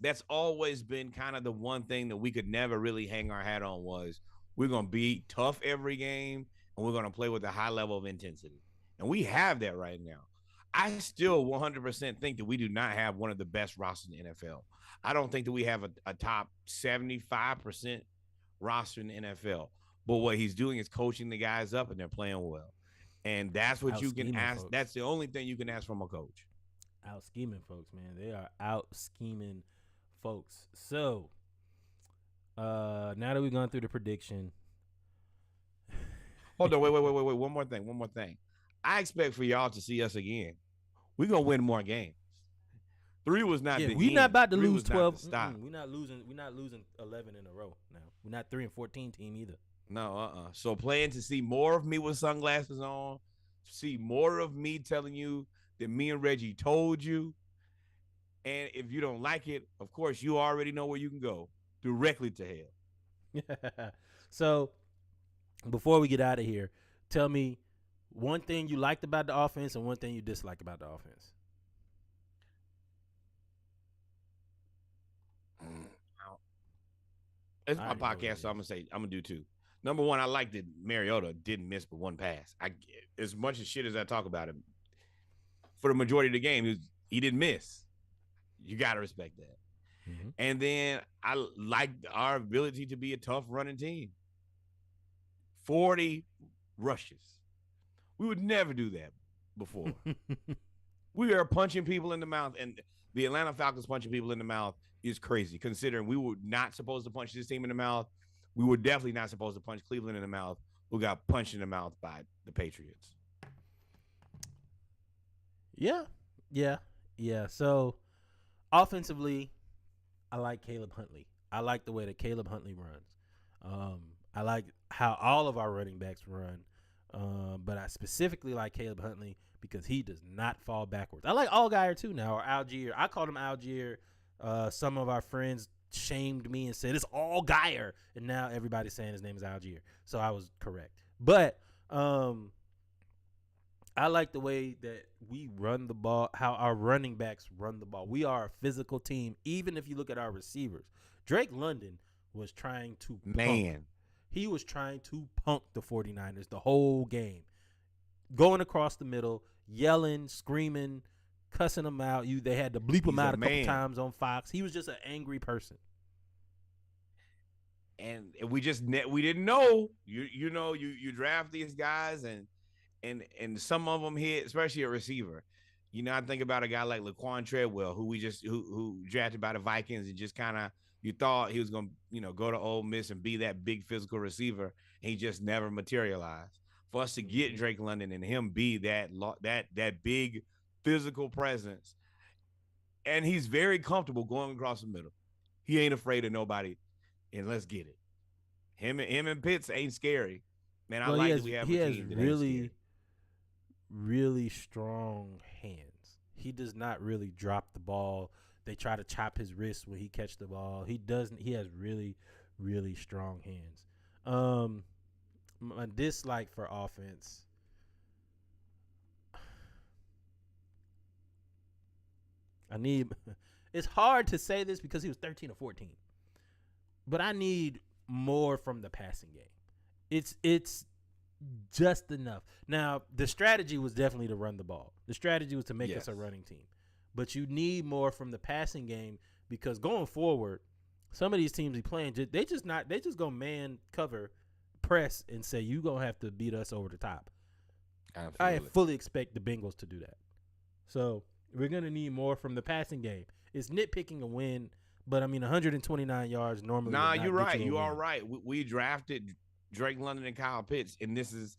that's always been kind of the one thing that we could never really hang our hat on was we're going to be tough every game and we're going to play with a high level of intensity. And we have that right now. I still 100% think that we do not have one of the best rosters in the NFL. I don't think that we have a top 75% roster in the NFL. But what he's doing is coaching the guys up and they're playing well. And that's what you can ask. Folks. That's the only thing you can ask from a coach. Out scheming folks, man. They are out scheming folks. So, now that we've gone through the prediction. Hold on, wait. One more thing. I expect for y'all to see us again. We're going to win more games. 3 was not the end. We're not about to lose 12. Stop. We're not losing 11 in a row now. We're not 3-14 team either. No, So plan to see more of me with sunglasses on, see more of me telling you that me and Reggie told you. And if you don't like it, of course, you already know where you can go, directly to hell. So, before we get out of here, tell me one thing you liked about the offense and one thing you disliked about the offense. It's my podcast, so I'm gonna do 2. Number 1, I like that Mariota didn't miss but 1 pass. As much as shit as I talk about him, for the majority of the game, he didn't miss. You gotta respect that. Mm-hmm. And then I like our ability to be a tough running team. 40 rushes. We would never do that before. We are punching people in the mouth, and the Atlanta Falcons punching people in the mouth is crazy, considering we were not supposed to punch this team in the mouth. We were definitely not supposed to punch Cleveland in the mouth, who got punched in the mouth by the Patriots. Yeah. So, offensively, I like Caleb Huntley. I like the way that Caleb Huntley runs. I like how all of our running backs run, but I specifically like Caleb Huntley because he does not fall backwards. I like Allgeier too now, or Algier. I called him Algier. Some of our friends shamed me and said it's Allgeier, and now everybody's saying his name is Algier. So I was correct. But I like the way that we run the ball, how our running backs run the ball. We are a physical team, even if you look at our receivers. Drake London was trying to He was trying to punk the 49ers the whole game. Going across the middle, yelling, screaming, cussing them out. They had to bleep him out a couple times on Fox. He was just an angry person. And we didn't know. You draft these guys and some of them hit, especially a receiver. I think about a guy like Laquan Treadwell, who drafted by the Vikings, and just kind of you thought he was gonna go to Ole Miss and be that big physical receiver, and he just never materialized. For us to get Drake London and him be that big physical presence, and he's very comfortable going across the middle. He ain't afraid of nobody, and let's get it. Him and Pitts ain't scary, man. I like that we have a team that ain't really strong hands. He does not really drop the ball. They try to chop his wrist when he catch the ball. He doesn't. He has really, really strong hands. my dislike for offense. It's hard to say this because he was 13 or 14. But I need more from the passing game. It's just enough. Now, the strategy was definitely to run the ball. The strategy was to make us a running team. But you need more from the passing game because going forward, some of these teams he playing, they just go man cover, press, and say you gonna have to beat us over the top. Absolutely. I fully expect the Bengals to do that. So we're gonna need more from the passing game. It's nitpicking a win, but I mean 129 yards normally. Nah, you're right. You are right. We drafted Drake London and Kyle Pitts, and this is,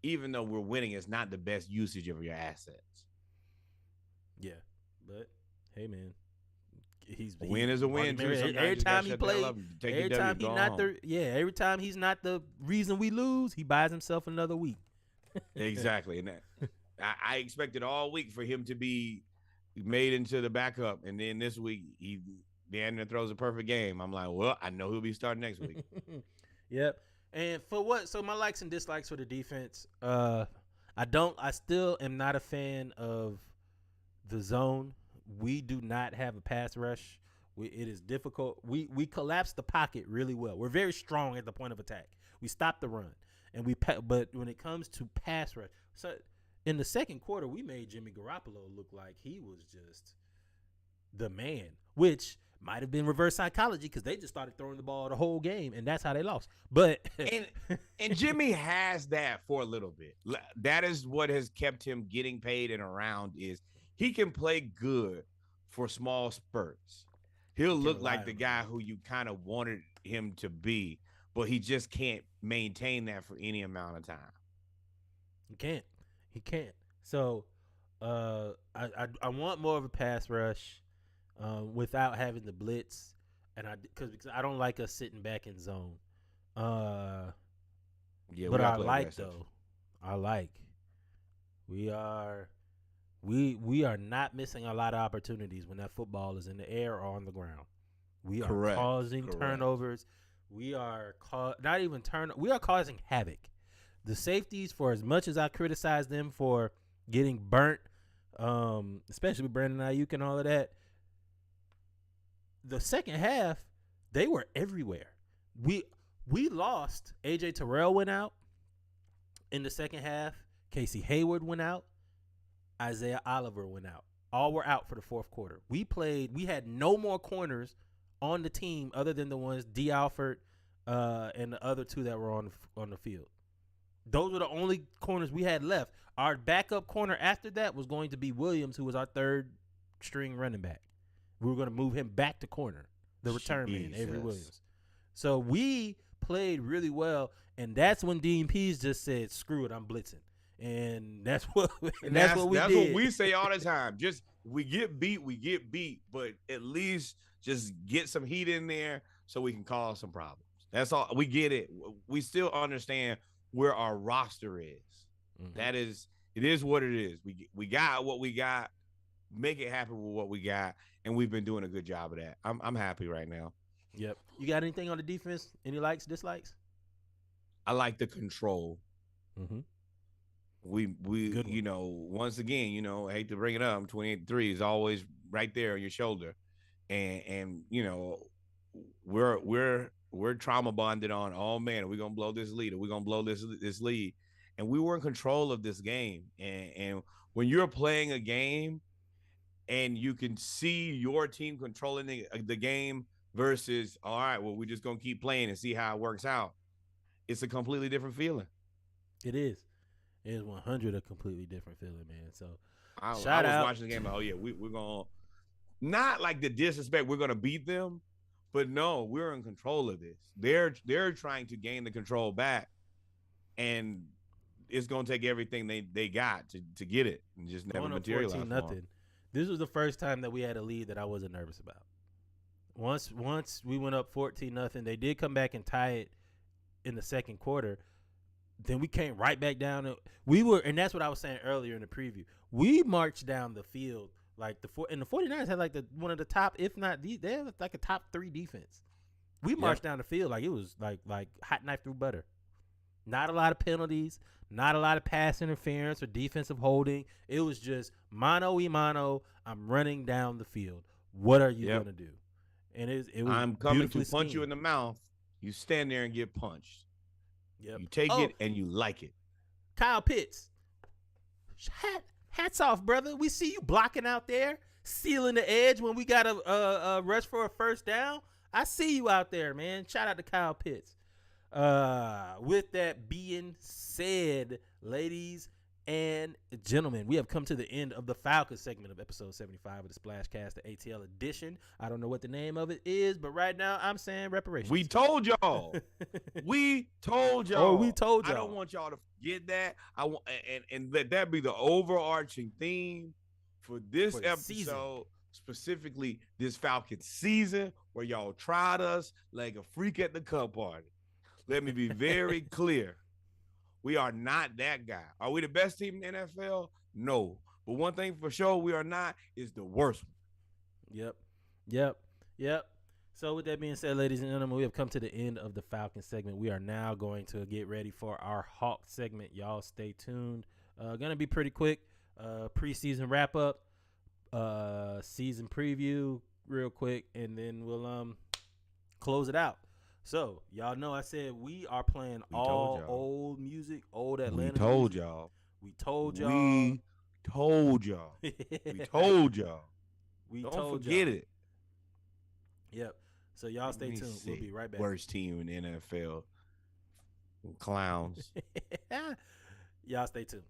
even though we're winning, it's not the best usage of your assets. Yeah, but hey, man, A win is a win. Too. Every time he plays, every time he's not the reason we lose, he buys himself another week. Exactly, and I expected all week for him to be made into the backup, and then this week he throws a perfect game. I'm like, well, I know he'll be starting next week. Yep. And for what? So my likes and dislikes for the defense. I still am not a fan of the zone. We do not have a pass rush. It is difficult. We collapse the pocket really well. We're very strong at the point of attack. We stop the run, and but when it comes to pass rush, so in the second quarter, we made Jimmy Garoppolo look like he was just the man, which might have been reverse psychology because they just started throwing the ball the whole game, and that's how they lost. But and Jimmy has that for a little bit. That is what has kept him getting paid and around. Is he can play good for small spurts. He'll look like the guy who you kind of wanted him to be, but he just can't maintain that for any amount of time. He can't. So I want more of a pass rush. Without having the blitz, and because I don't like us sitting back in zone. But I like though. We are not missing a lot of opportunities when that football is in the air or on the ground. We are causing turnovers. We are we are causing havoc. The safeties, for as much as I criticize them for getting burnt, especially with Brandon Ayuk and all of that. The second half, they were everywhere. We lost. AJ Terrell went out in the second half. Casey Hayward went out. Isaiah Oliver went out. All were out for the fourth quarter. We had no more corners on the team other than the ones D. Alford and the other two that were on the field. Those were the only corners we had left. Our backup corner after that was going to be Williams, who was our third string running back. We were going to move him back to corner, the return man, Avery Williams. So we played really well, and that's when Dean Pease just said, "Screw it, I'm blitzing," and that's what we did. That's what we say all the time. Just we get beat, but at least just get some heat in there so we can cause some problems. That's all. We get it. We still understand where our roster is. Mm-hmm. It is what it is. We got what we got. Make it happen with what we got, and we've been doing a good job of that. I'm happy right now. Yep. You got anything on the defense? Any likes, dislikes? I like the control. Mm-hmm. We once again, I hate to bring it up, 28-3 is always right there on your shoulder, and we're trauma bonded on. Oh man, are we gonna blow this lead? Are we gonna blow this lead? And we were in control of this game, and when you're playing a game. And you can see your team controlling the game versus, all right, well, we're just going to keep playing and see how it works out. It's a completely different feeling. It is. It is 100 a completely different feeling, man. So, I was watching the game. Oh, yeah, we're going to, not like the disrespect, we're going to beat them, but no, we're in control of this. They're trying to gain the control back, and it's going to take everything they got to get it and just never materialize. Nothing. This was the first time that we had a lead that I wasn't nervous about. Once we went up 14-0, they did come back and tie it in the second quarter. Then we came right back down. And that's what I was saying earlier in the preview. We marched down the field like the 49ers had like one of the top, if not they had like a top 3 defense. We marched down the field like it was like hot knife through butter. Not a lot of penalties, not a lot of pass interference or defensive holding. It was just mano y mano. I'm running down the field. What are you going to do? And it was I'm coming to punch you in the mouth. You stand there and get punched. Yep. You take it and you like it. Kyle Pitts. Hats off, brother. We see you blocking out there, sealing the edge when we got a rush for a first down. I see you out there, man. Shout out to Kyle Pitts. With that being said, ladies and gentlemen, we have come to the end of the Falcons segment of episode 75 of the Splashcast, the ATL edition. I don't know what the name of it is, but right now I'm saying reparations. We told y'all. we told y'all. Oh, we told y'all. I don't want y'all to forget that. I want and let that be the overarching theme for this episode, specifically this Falcons season, where y'all tried us like a freak at the cup party. Let me be very clear. We are not that guy. Are we the best team in the NFL? No. But one thing for sure we are not is the worst one. Yep. So with that being said, ladies and gentlemen, we have come to the end of the Falcons segment. We are now going to get ready for our Hawks segment. Y'all stay tuned. Gonna be pretty quick. Preseason wrap up, season preview real quick, and then we'll close it out. So, y'all know I said we are playing all old music, old Atlanta We told music. y'all. We told y'all. We told y'all. We told y'all. Don't forget it. Yep. So, y'all stay tuned. We'll be right back. Worst team in the NFL. Clowns. Y'all stay tuned.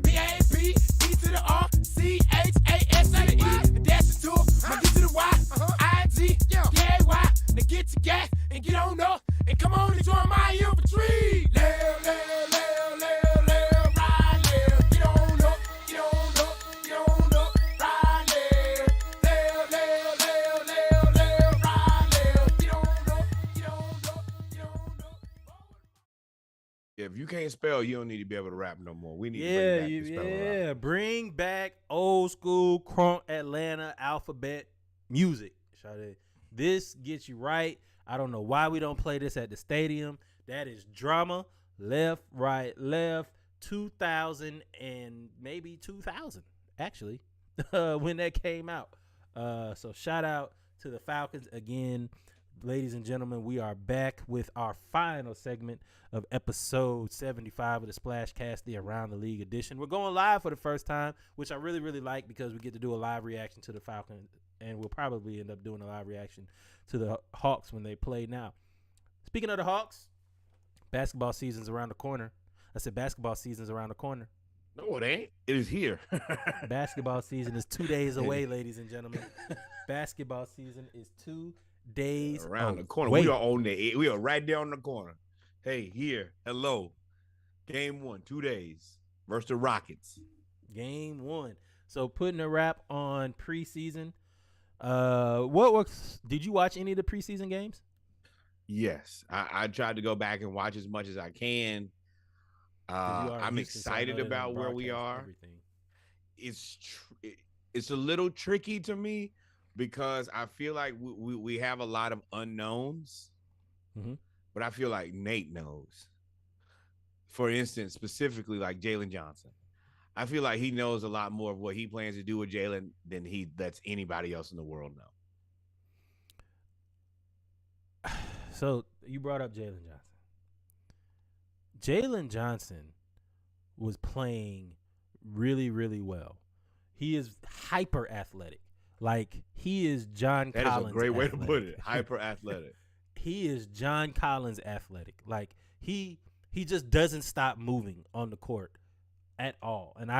B-A-B, D to the R, C-H-A-S-A-E. Dash it to my D to the Y, I-G, D-A-Y. Now get your gas and get on up and come on and join my infantry. Live, ride, live. Get on up, get on up, get on up, ride, live. Live, ride, live. Get on up, get on up, get on up. If you can't spell, you don't need to be able to rap no more. We need to bring back the spelling rap. Bring back old school crunk Atlanta alphabet music. This gets you right. I don't know why we don't play this at the stadium. That is drama. Left, right, left. 2000 and maybe 2000 actually when that came out. So shout out to the Falcons again. Ladies and gentlemen, we are back with our final segment of episode 75 of the Splashcast, the Around the League edition. We're going live for the first time, which I really, really like because we get to do a live reaction to the Falcons, and we'll probably end up doing a live reaction to the Hawks when they play now. Speaking of the Hawks, basketball season's around the corner. I said basketball season's around the corner. No, it ain't. It is here. Basketball season is 2 days away, ladies and gentlemen. Basketball season is 2 days around the corner. Wait. We are right there on the corner. Hey, here, hello. Game 1, 2 days versus the Rockets. Game 1. So putting a wrap on preseason. What works? Did you watch any of the preseason games? Yes, I tried to go back and watch as much as I can. I'm excited about where we are. Everything. it's a little tricky to me because I feel like we have a lot of unknowns, but I feel like Nate knows. For instance, specifically like Jalen Johnson. I feel like he knows a lot more of what he plans to do with Jalen than he lets anybody else in the world know. So you brought up Jalen Johnson. Jalen Johnson was playing really, really well. He is hyper athletic. Like he is John That Collins. That is a great way athletic. to put it. Hyper athletic. He is John Collins athletic. Like he just doesn't stop moving on the court at all. And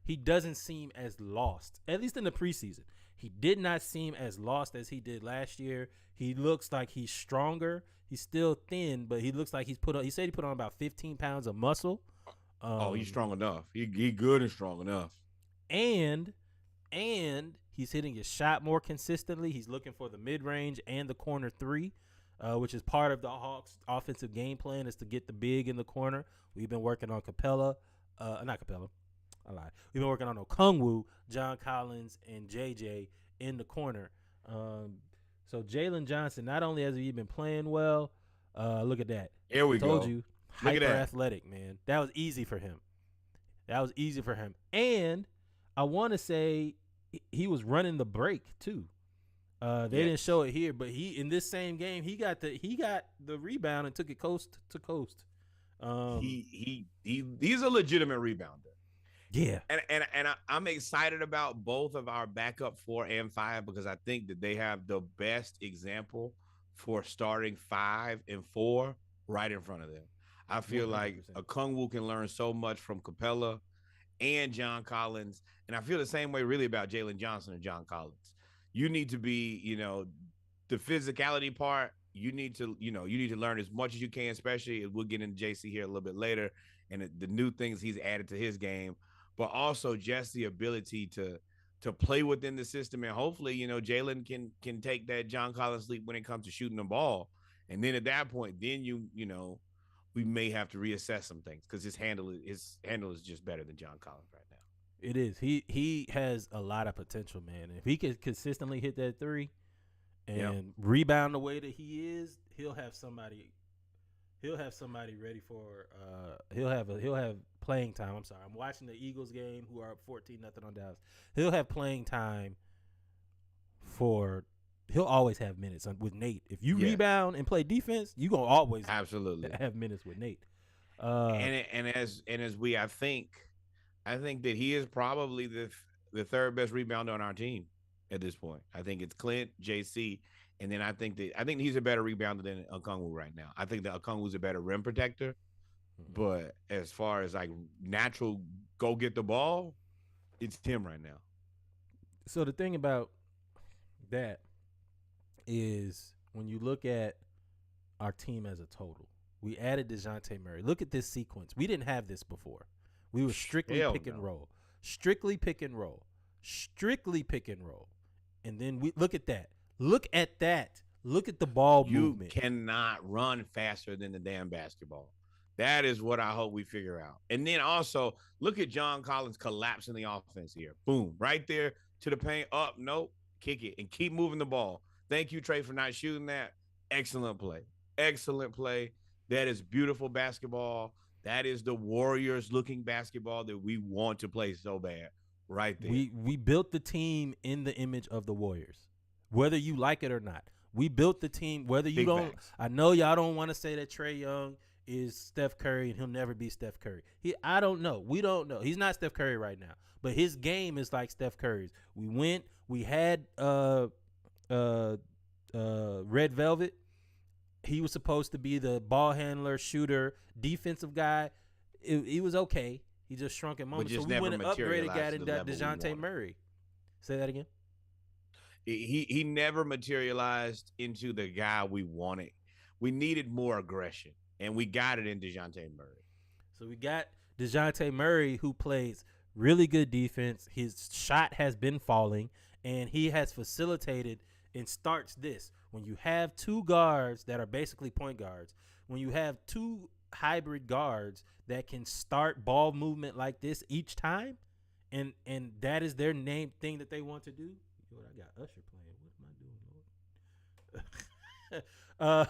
he doesn't seem as lost, at least in the preseason. He did not seem as lost as he did last year. He looks like he's stronger. He's still thin, but he looks like he said he put on about 15 pounds of muscle. He's strong enough. He good and strong enough. And he's hitting his shot more consistently. He's looking for the mid-range and the corner three, which is part of the Hawks' offensive game plan, is to get the big in the corner. We've been working on not Capella. I lied. We've been working on Okongwu, John Collins, and JJ in the corner. So Jalen Johnson, not only has he been playing well, look at that. Here we Told go. you, hyper athletic, man. That was easy for him. And I want to say he was running the break too. They didn't show it here, but he in this same game he got the rebound and took it coast to coast. He's a legitimate rebounder. Yeah, and I'm excited about both of our backup 4 and 5 because I think that they have the best example for starting 5 and 4 right in front of them. I feel 100%. Like Okongwu can learn so much from Capella and John Collins, and I feel the same way really about Jalen Johnson and John Collins. You need to be, the physicality part. You need to learn as much as you can, especially we'll get into JC here a little bit later, and the new things he's added to his game. But also just the ability to play within the system, and hopefully, Jalen can take that John Collins leap when it comes to shooting the ball. And then at that point, then we may have to reassess some things because his handle is just better than John Collins right now. It is. He has a lot of potential, man. If he can consistently hit that three and rebound the way that he is, he'll have somebody ready for he'll have playing time. I'm sorry. I'm watching the Eagles game who are up 14-0 on Dallas. He'll have playing time he'll always have minutes with Nate. If you rebound and play defense, you're going to always absolutely have minutes with Nate. I think that he is probably the third best rebounder on our team at this point. I think it's Clint, JC, and then I think he's a better rebounder than Okongwu right now. I think that Okongwu's a better rim protector, but as far as like natural go get the ball, it's him right now. So the thing about that is when you look at our team as a total, we added DeJounte Murray. Look at this sequence. We didn't have this before. We were strictly pick and roll. And then we look at that. Look at the ball movement. You cannot run faster than the damn basketball. That is what I hope we figure out. And then also look at John Collins collapsing the offense here. Boom, right there to the paint. Up, nope, kick it and keep moving the ball. Thank you, Trey, for not shooting that. Excellent play. That is beautiful basketball. That is the Warriors-looking basketball that we want to play so bad right there. We built the team in the image of the Warriors, whether you like it or not. We built the team, whether you don't. I know y'all don't want to say that Trae Young is Steph Curry and he'll never be Steph Curry. I don't know. We don't know. He's not Steph Curry right now, but his game is like Steph Curry's. We had Red Velvet. He was supposed to be the ball handler, shooter, defensive guy. He was okay. He just shrunk in moments. So we went and upgraded guy in DeJounte Murray. Say that again. He never materialized into the guy we wanted. We needed more aggression, and we got it in DeJounte Murray. So we got DeJounte Murray, who plays really good defense. His shot has been falling, and he has facilitated and starts this. When you have two guards that are basically point guards, when you have two hybrid guards that can start ball movement like this each time, and that is their name thing that they want to do. Lord, I got Usher playing. What am I doing, Lord?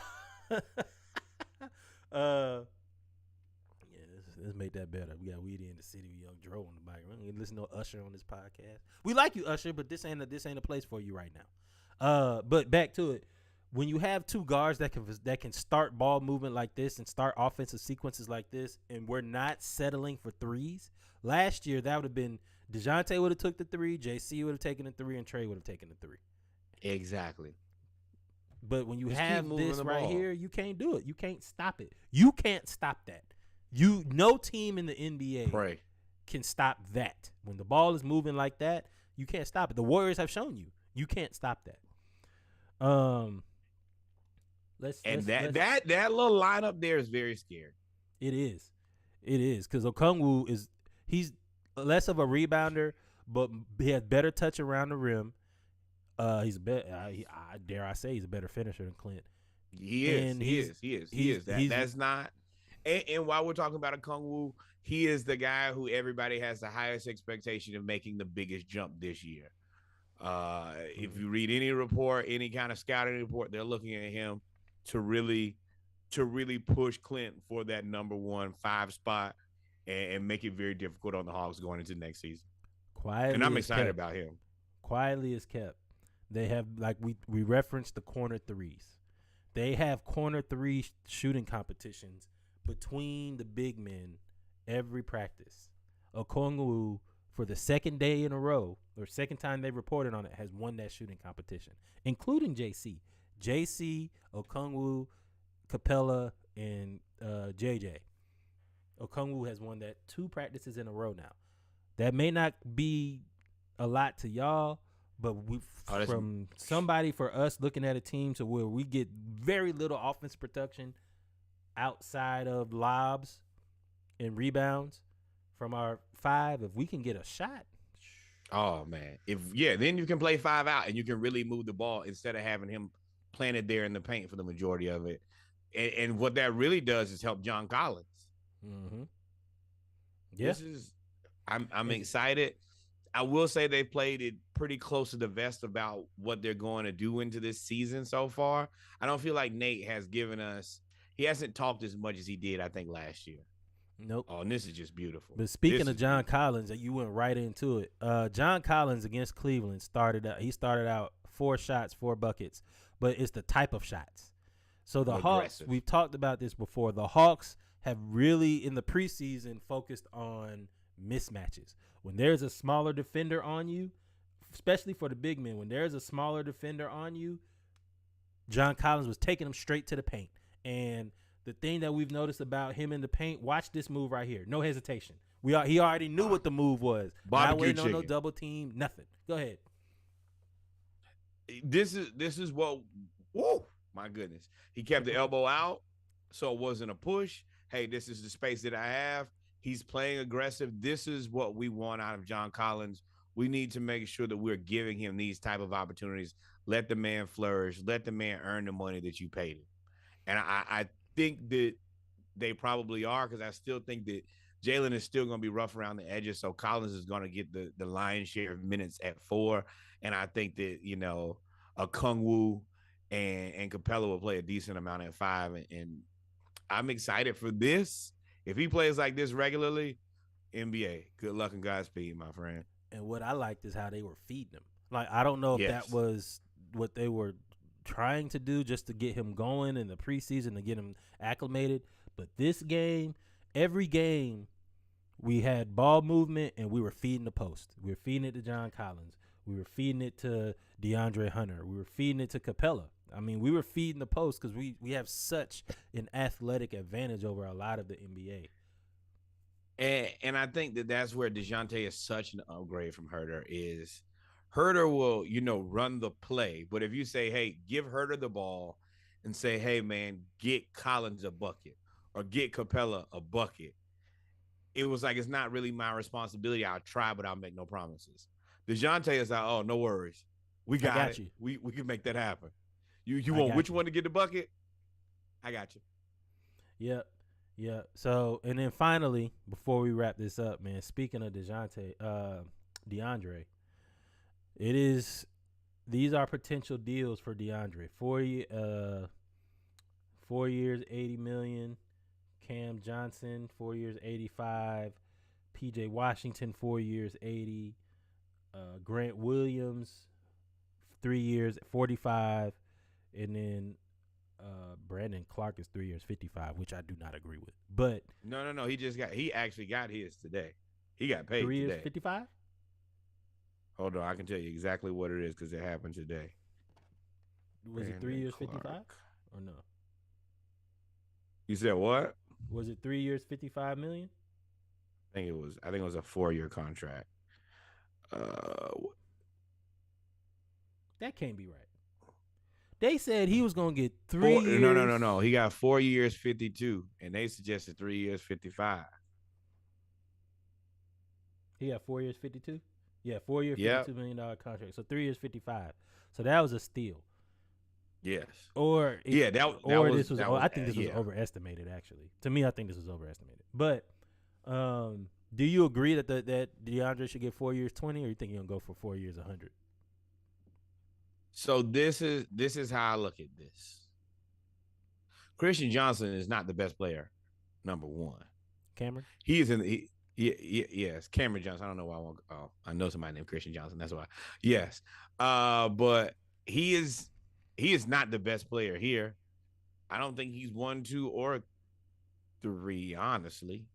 Yeah, let's make that better. We got Weedy in the City with Young Dro on the background. We listen to Usher on this podcast. We like you, Usher, but this ain't a place for you right now. But back to it. When you have two guards that can start ball movement like this and start offensive sequences like this, and we're not settling for threes. Last year, that would have been DeJounte would have took the three, JC would have taken the three, and Trey would have taken the three. Exactly. But when you Just have keep moving this the right ball. here, you can't do it. You can't stop it. You can't stop that. No team in the NBA Pray. can stop that. When the ball is moving like that, you can't stop it. The Warriors have shown you can't stop that. That little lineup there is very scary. It is because Okongwu he's less of a rebounder, but he has better touch around the rim. He's dare I say he's a better finisher than Clint. He is. That's not. And while we're talking about Okongwu, he is the guy who everybody has the highest expectation of making the biggest jump this year. If you read any report, any kind of scouting report, they're looking at him to really push Clint for that number 1 5 spot and make it very difficult on the Hawks going into next season. Quietly, and I'm excited about him. Quietly is kept. They have, like we referenced, the corner threes. They have corner three shooting competitions between the big men every practice. Okongwu, for the second day in a row, or second time they reported on it, has won that shooting competition, including JC. JC, Okongwu, Capella, and JJ. Okongwu has won that 2 practices in a row now. That may not be a lot to y'all, but from somebody for us looking at a team to where we get very little offense production outside of lobs and rebounds from our 5, if we can get a shot. Oh man, then you can play 5 out and you can really move the ball instead of having him planted there in the paint for the majority of it. And what that really does is help John Collins. Mm-hmm. Yeah, I'm excited. I will say they played it pretty close to the vest about what they're going to do into this season so far. I don't feel like Nate has he hasn't talked as much as he did, I think, last year. Nope. Oh, and this is just beautiful. But speaking of John Collins, you went right into it. John Collins against Cleveland started out 4 shots, 4 buckets, but it's the type of shots. So the Hawks, we've talked about this before. The Hawks have really, in the preseason, focused on mismatches. When there's a smaller defender on you, especially for the big men, when there's a smaller defender on you, John Collins was taking them straight to the paint. And the thing that we've noticed about him in the paint, watch this move right here. No hesitation. He already knew what the move was. Not waiting on no double team, nothing. Go ahead. This is what, whoa, my goodness. He kept the elbow out, so it wasn't a push. Hey, this is the space that I have. He's playing aggressive. This is what we want out of John Collins. We need to make sure that we're giving him these type of opportunities. Let the man flourish. Let the man earn the money that you paid him. And I think that they probably are, because I still think that Jalen is still going to be rough around the edges, so Collins is going to get the lion's share of minutes at 4. And I think that, Okongwu and Capella will play a decent amount at 5. And I'm excited for this. If he plays like this regularly, NBA, good luck and Godspeed, my friend. And what I liked is how they were feeding him. Like, I don't know if that was what they were trying to do just to get him going in the preseason, to get him acclimated. But this game, every game, we had ball movement and we were feeding the post. We were feeding it to John Collins. We were feeding it to DeAndre Hunter. We were feeding it to Capella. I mean, we were feeding the post because we have such an athletic advantage over a lot of the NBA. And I think that that's where DeJounte is such an upgrade from Herter. Is Herter will, run the play. But if you say, hey, give Herter the ball and say, hey, man, get Collins a bucket or get Capella a bucket, it was like, it's not really my responsibility. I'll try, but I'll make no promises. DeJounte is like, oh, no worries. We got it. You. We can make that happen. You want which one to get the bucket? I got you. Yep. Yeah. So, and then finally, before we wrap this up, man, speaking of DeAndre, it is these are potential deals for DeAndre. 4 years, 80 million. Cam Johnson, 4 years, 85. PJ Washington, 4 years, 80. Grant Williams, 3 years, 45. And then Brandon Clark is 3 years, 55, which I do not agree with. But No. He actually got his today. He got paid 3 years, today. 55? Hold on, I can tell you exactly what it is because it happened today. Was it 3 years, 55? Or no? You said what? Was it 3 years, 55 million? I think it was a 4-year contract. That can't be right. They said he was gonna get 3 years. No. He got 4 years, 52, and they suggested 3 years, 55. He got 4 years, 52. Yeah, 4 year, Yep. $52 million contract. So 3 years, 55. So that was a steal. Yes. Or Yeah, this was. I think this was overestimated. Actually, to me, I think this was overestimated. But do you agree that that DeAndre should get 4 years, 20, or you think he'll go for 4 years, 100? So this is how I look at this. Christian Johnson is not the best player. Number one, Cameron. He is in. Yes, Cameron Johnson. I don't know why I want. Oh, I know somebody named Christian Johnson. That's why. Yes, but he is not the best player here. I don't think he's 1, 2, or 3, honestly.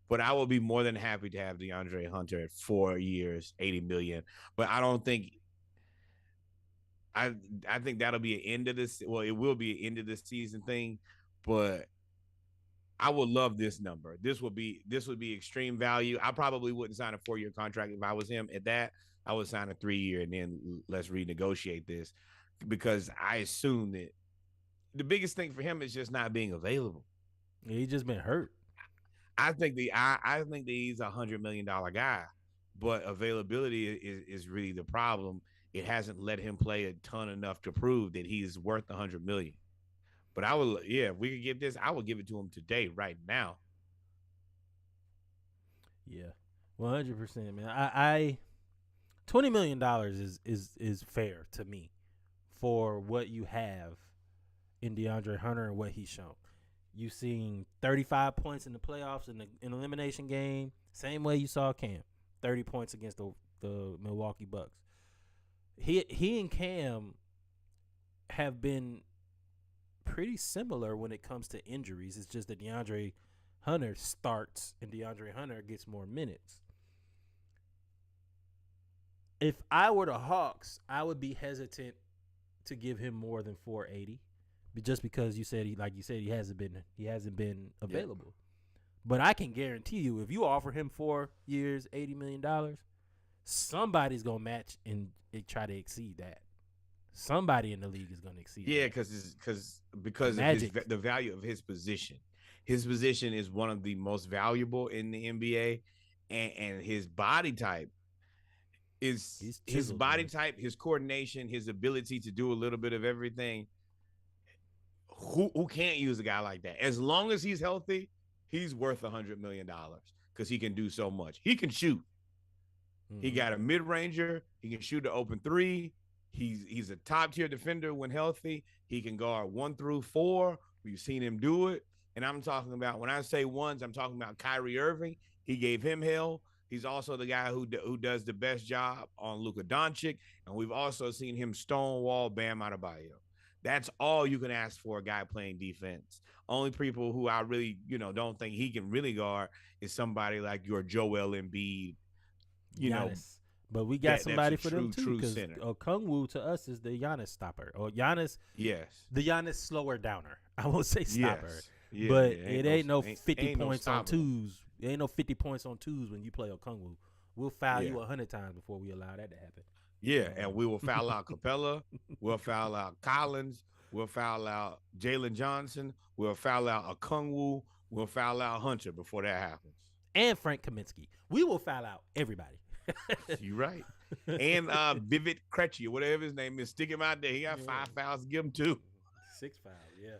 But I will be more than happy to have DeAndre Hunter at 4 years, 80 million. But I don't think. I think that'll be an end of this. Well, it will be an end of the season thing, but I would love this number. This would be extreme value. I probably wouldn't sign a 4-year contract if I was him. At that, I would sign a 3-year and then let's renegotiate this, because I assume that the biggest thing for him is just not being available. Yeah, he's just been hurt. I think that he's $100 million guy, but availability is really the problem. It hasn't let him play a ton enough to prove that he's worth $100 million. But if we could get this, I would give it to him today, right now. Yeah, 100%, man. I $20 million is fair to me for what you have in DeAndre Hunter and what he's shown. You've seen 35 points in the playoffs in an elimination game, same way you saw Cam, 30 points against the Milwaukee Bucks. He and Cam have been pretty similar when it comes to injuries. It's just that DeAndre Hunter starts and DeAndre Hunter gets more minutes. If I were the Hawks, I would be hesitant to give him more than 480, just because you said he hasn't been available. Yeah. But I can guarantee you, if you offer him 4 years, $80 million, somebody's gonna match and try to exceed that. Somebody in the league is gonna exceed. Yeah, because of the value of his position. His position is one of the most valuable in the NBA, and his body type is type, his coordination, his ability to do a little bit of everything. Who can't use a guy like that? As long as he's healthy, he's worth $100 million because he can do so much. He can shoot. Mm-hmm. He got a mid-ranger. He can shoot the open 3. He's a top-tier defender when healthy. He can guard 1 through 4. We've seen him do it. And I'm talking about, when I say ones, I'm talking about Kyrie Irving. He gave him hell. He's also the guy who does the best job on Luka Doncic. And we've also seen him stonewall Bam Adebayo. That's all you can ask for a guy playing defense. Only people who I really, don't think he can really guard is somebody like your Joel Embiid, Giannis. But we got somebody for them too, because Okongwu to us is the Giannis stopper, or Giannis. Yes, the Giannis slower downer. I won't say stopper, yes. Yeah, but it ain't no 50 points on twos. It ain't no 50 points on twos when you play Okongwu. We'll foul you 100 times before we allow that to happen. Yeah, and we will foul out Capella. We'll foul out Collins. We'll foul out Jalen Johnson. We'll foul out Okongwu. We'll foul out Hunter before that happens. And Frank Kaminsky. We will foul out everybody. You're right. And Vivek Krejci, whatever his name is, stick him out there. He got 5 fouls. Give him 2. 6 fouls, yeah.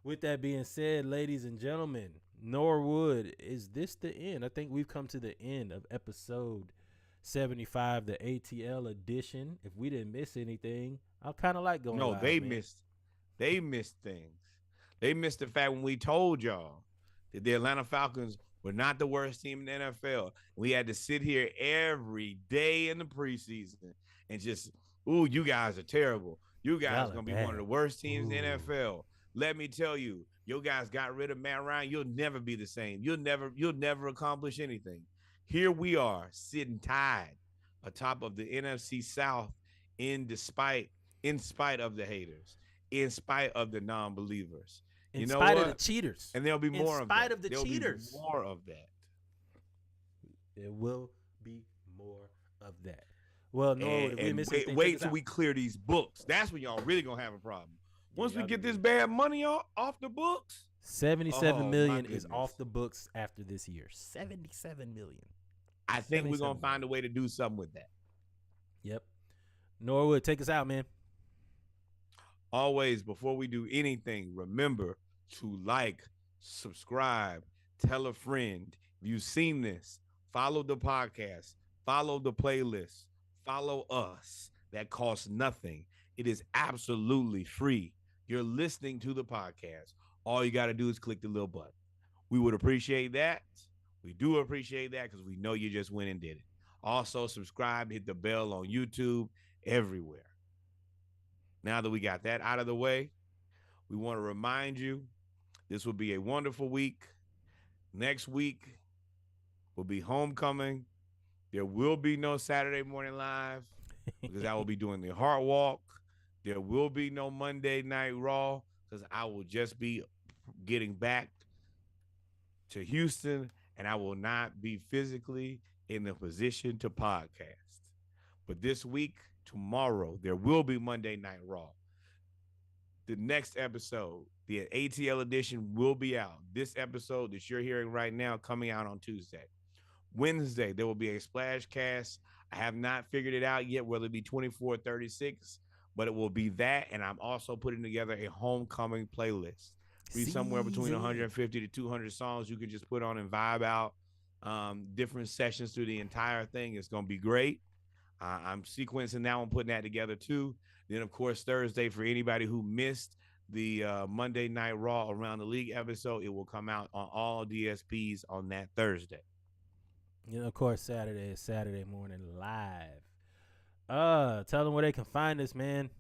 With that being said, ladies and gentlemen, Norwood, is this the end? I think we've come to the end of episode 75, the ATL edition. If we didn't miss anything, I kind of like going No, live, man. they missed things. They missed the fact when we told y'all that the Atlanta Falcons were not the worst team in the NFL. We had to sit here every day in the preseason and just, ooh, you guys are terrible. You guys Y'all are are going to be one of bad. the worst teams in the Ooh. NFL. Let me tell you, you guys got rid of Matt Ryan. You'll never be the same. You'll never accomplish anything. Here we are sitting tied atop of the NFC South in spite of the haters, in spite of the non-believers. In You know spite of the what? cheaters. And there'll be more In of spite that. of the There'll cheaters. be more of that. There will be more of that. Well, Norwood, if we miss anything, wait take us till out. we clear these books. That's when y'all really gonna have a problem. Yeah, Once we y'all get gonna this be- bad money off the books, 77 Oh, million my is goodness. off the books after this year. 77 million. I think we're 77 gonna find a way to do something with that. Yep. Norwood, take us out, man. Always, before we do anything, remember to like, subscribe, tell a friend. If you've seen this, follow the podcast, follow the playlist, follow us. That costs nothing. It is absolutely free. You're listening to the podcast. All you got to do is click the little button. We would appreciate that. We do appreciate that because we know you just went and did it. Also, subscribe, hit the bell on YouTube, everywhere. Now that we got that out of the way, we want to remind you this will be a wonderful week. Next week will be homecoming. There will be no Saturday morning live because I will be doing the Heart Walk. There will be no Monday Night Raw because I will just be getting back to Houston and I will not be physically in the position to podcast. But this week, tomorrow, there will be Monday Night Raw. The next episode, the ATL edition, will be out. This episode that you're hearing right now coming out on Tuesday. Wednesday, there will be a splash cast. I have not figured it out yet, whether it be 24 or 36, but it will be that. And I'm also putting together a homecoming playlist. Be somewhere between 150 to 200 songs you can just put on and vibe out. Different sessions through the entire thing. It's going to be great. I'm sequencing now and putting that together too. Then, of course, Thursday, for anybody who missed the Monday Night Raw Around the League episode, it will come out on all DSPs on that Thursday. You know, of course, Saturday is Saturday morning live. Tell them where they can find us, man.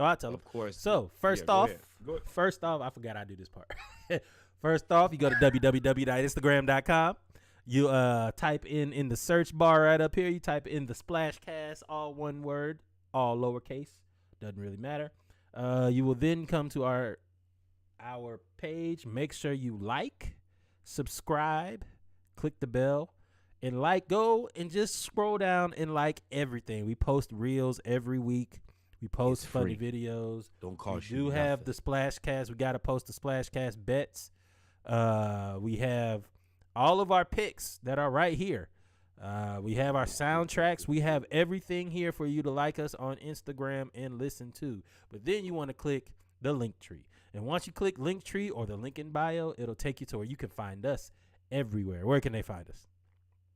Oh, I'll tell them. Of course. So, first go off, ahead. I forgot I do this part. First off, you go to www.instagram.com. You type in the search bar right up here. You type in the Splashcast, all one word, all lowercase. Doesn't really matter. You will then come to our page. Make sure you like, subscribe, click the bell, and go and just scroll down and like everything. We post reels every week. We post funny videos. Don't cost We you do have nothing. the Splashcast. We got to post the Splashcast bets. We have all of our picks that are right here. We have our soundtracks. We have everything here for you to like us on Instagram and listen to. But then you want to click the link tree. And once you click link tree or the link in bio, it'll take you to where you can find us everywhere. Where can they find us?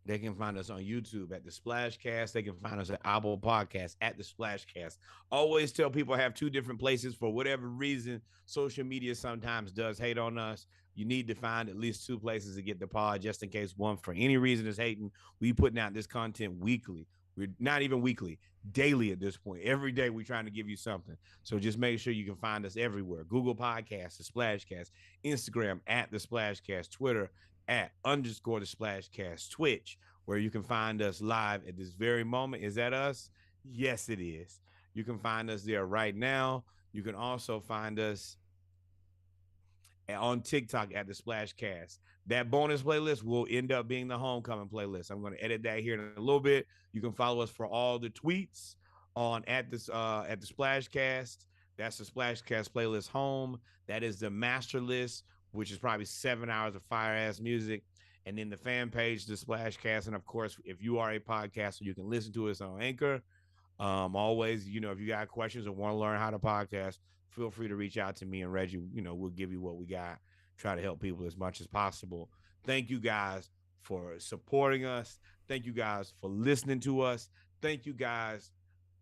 They can find us on YouTube at the Splashcast. They can find us at Apple Podcast at the Splashcast. Always tell people I have two different places for whatever reason. Social media sometimes does hate on us. You need to find at least two places to get the pod, just in case one for any reason is hating. We putting out this content weekly. We're not even weekly, daily at this point. Every day we're trying to give you something. So just make sure you can find us everywhere. Google Podcasts, the Splashcast, Instagram at the Splashcast, Twitter at _ the Splashcast, Twitch, where you can find us live at this very moment. Is that us? Yes, it is. You can find us there right now. You can also find us on TikTok at the Splashcast. That bonus playlist will end up being the homecoming playlist. I'm going to edit that here in a little bit. You can follow us for all the tweets on at the Splashcast. That's the Splashcast playlist home. That is the master list, which is probably 7 hours of fire ass music. And then the fan page, the Splashcast. And of course, if you are a podcaster, you can listen to us on Anchor. Always, if you got questions or want to learn how to podcast, feel free to reach out to me and Reggie. We'll give you what we got, try to help people as much as possible. Thank you guys for supporting us. Thank you guys for listening to us. Thank you guys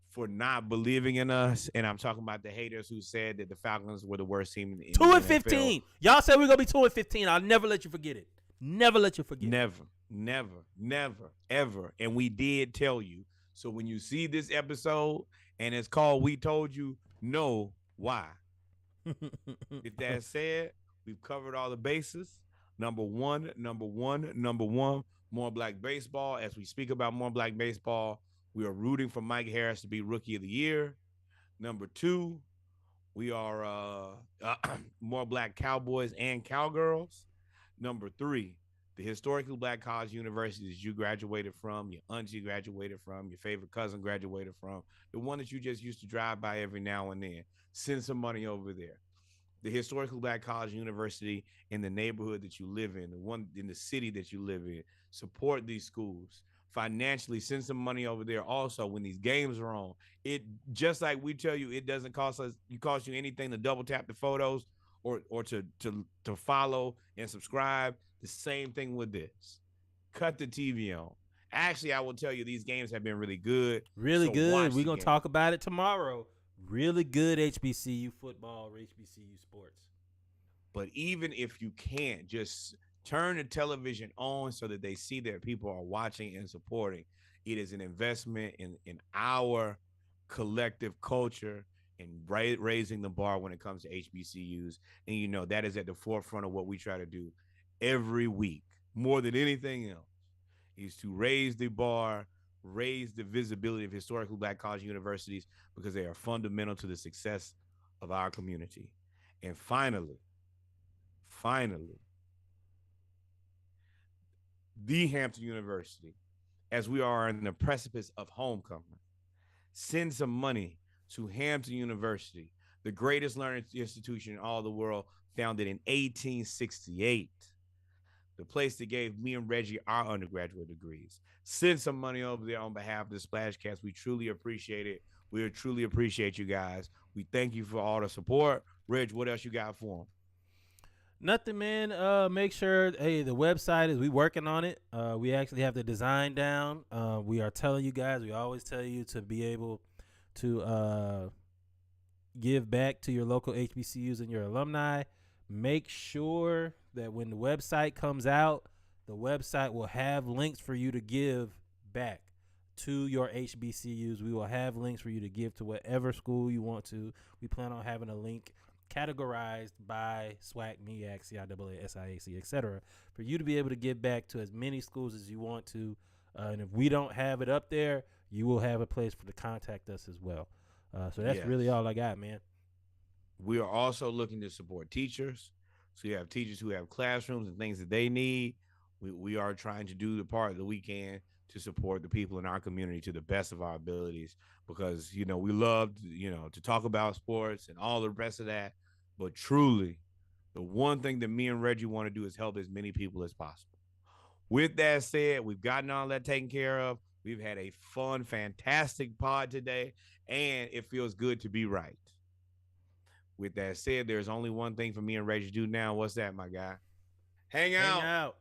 for not believing in us. And I'm talking about the haters who said that the Falcons were the worst team in Two the and NFL. 15. Y'all said we're gonna be 2-15. I'll never let you forget it. Never let you forget. Never, ever. And we did tell you. So when you see this episode and it's called We Told You, know why. With that said, we've covered all the bases. Number one, more black baseball. As we speak about more black baseball, we are rooting for Mike Harris to be Rookie of the Year. Number two, we are more black cowboys and cowgirls. Number three, the historically black college universities you graduated from, your auntie graduated from, your favorite cousin graduated from, the one that you just used to drive by every now and then. Send some money over there. The historically black college university in the neighborhood that you live in, the one in the city that you live in. Support these schools financially. Send some money over there. Also, when these games are on, it just like we tell you, it doesn't cost you anything to double tap the photos or to follow and subscribe. The same thing with this. Cut the TV on. Actually, I will tell you, these games have been really good. Really so good. We're gonna talk about it tomorrow. Really good HBCU football or HBCU sports. But even if you can't, just turn the television on so that they see that people are watching and supporting. It is an investment in our collective culture and raising the bar when it comes to HBCUs. And that is at the forefront of what we try to do every week. More than anything else is to raise the bar, raise the visibility of historically black college universities because they are fundamental to the success of our community. And finally, the Hampton University, as we are in the precipice of homecoming, send some money to Hampton University, the greatest learning institution in all the world, founded in 1868. The place that gave me and Reggie our undergraduate degrees. Send some money over there on behalf of the Splashcast. We truly appreciate it. We truly appreciate you guys. We thank you for all the support. Reg, what else you got for them? Nothing, man. Make sure, the website we working on it. We actually have the design down. We are telling you guys, we always tell you to be able to give back to your local HBCUs and your alumni. Make sure that when the website comes out, the website will have links for you to give back to your HBCUs. We will have links for you to give to whatever school you want to. We plan on having a link categorized by SWAC, MEAC, CIAA, SIAC, etc., for you to be able to give back to as many schools as you want to. And if we don't have it up there, you will have a place to contact us as well. So that's really all I got, man. We are also looking to support teachers. So you have teachers who have classrooms and things that they need. We are trying to do the part that we can to support the people in our community to the best of our abilities because, we love, to talk about sports and all the rest of that. But truly, the one thing that me and Reggie want to do is help as many people as possible. With that said, we've gotten all that taken care of. We've had a fun, fantastic pod today, and it feels good to be right. With that said, there's only one thing for me and Reggie to do now. What's that, my guy? Hang out.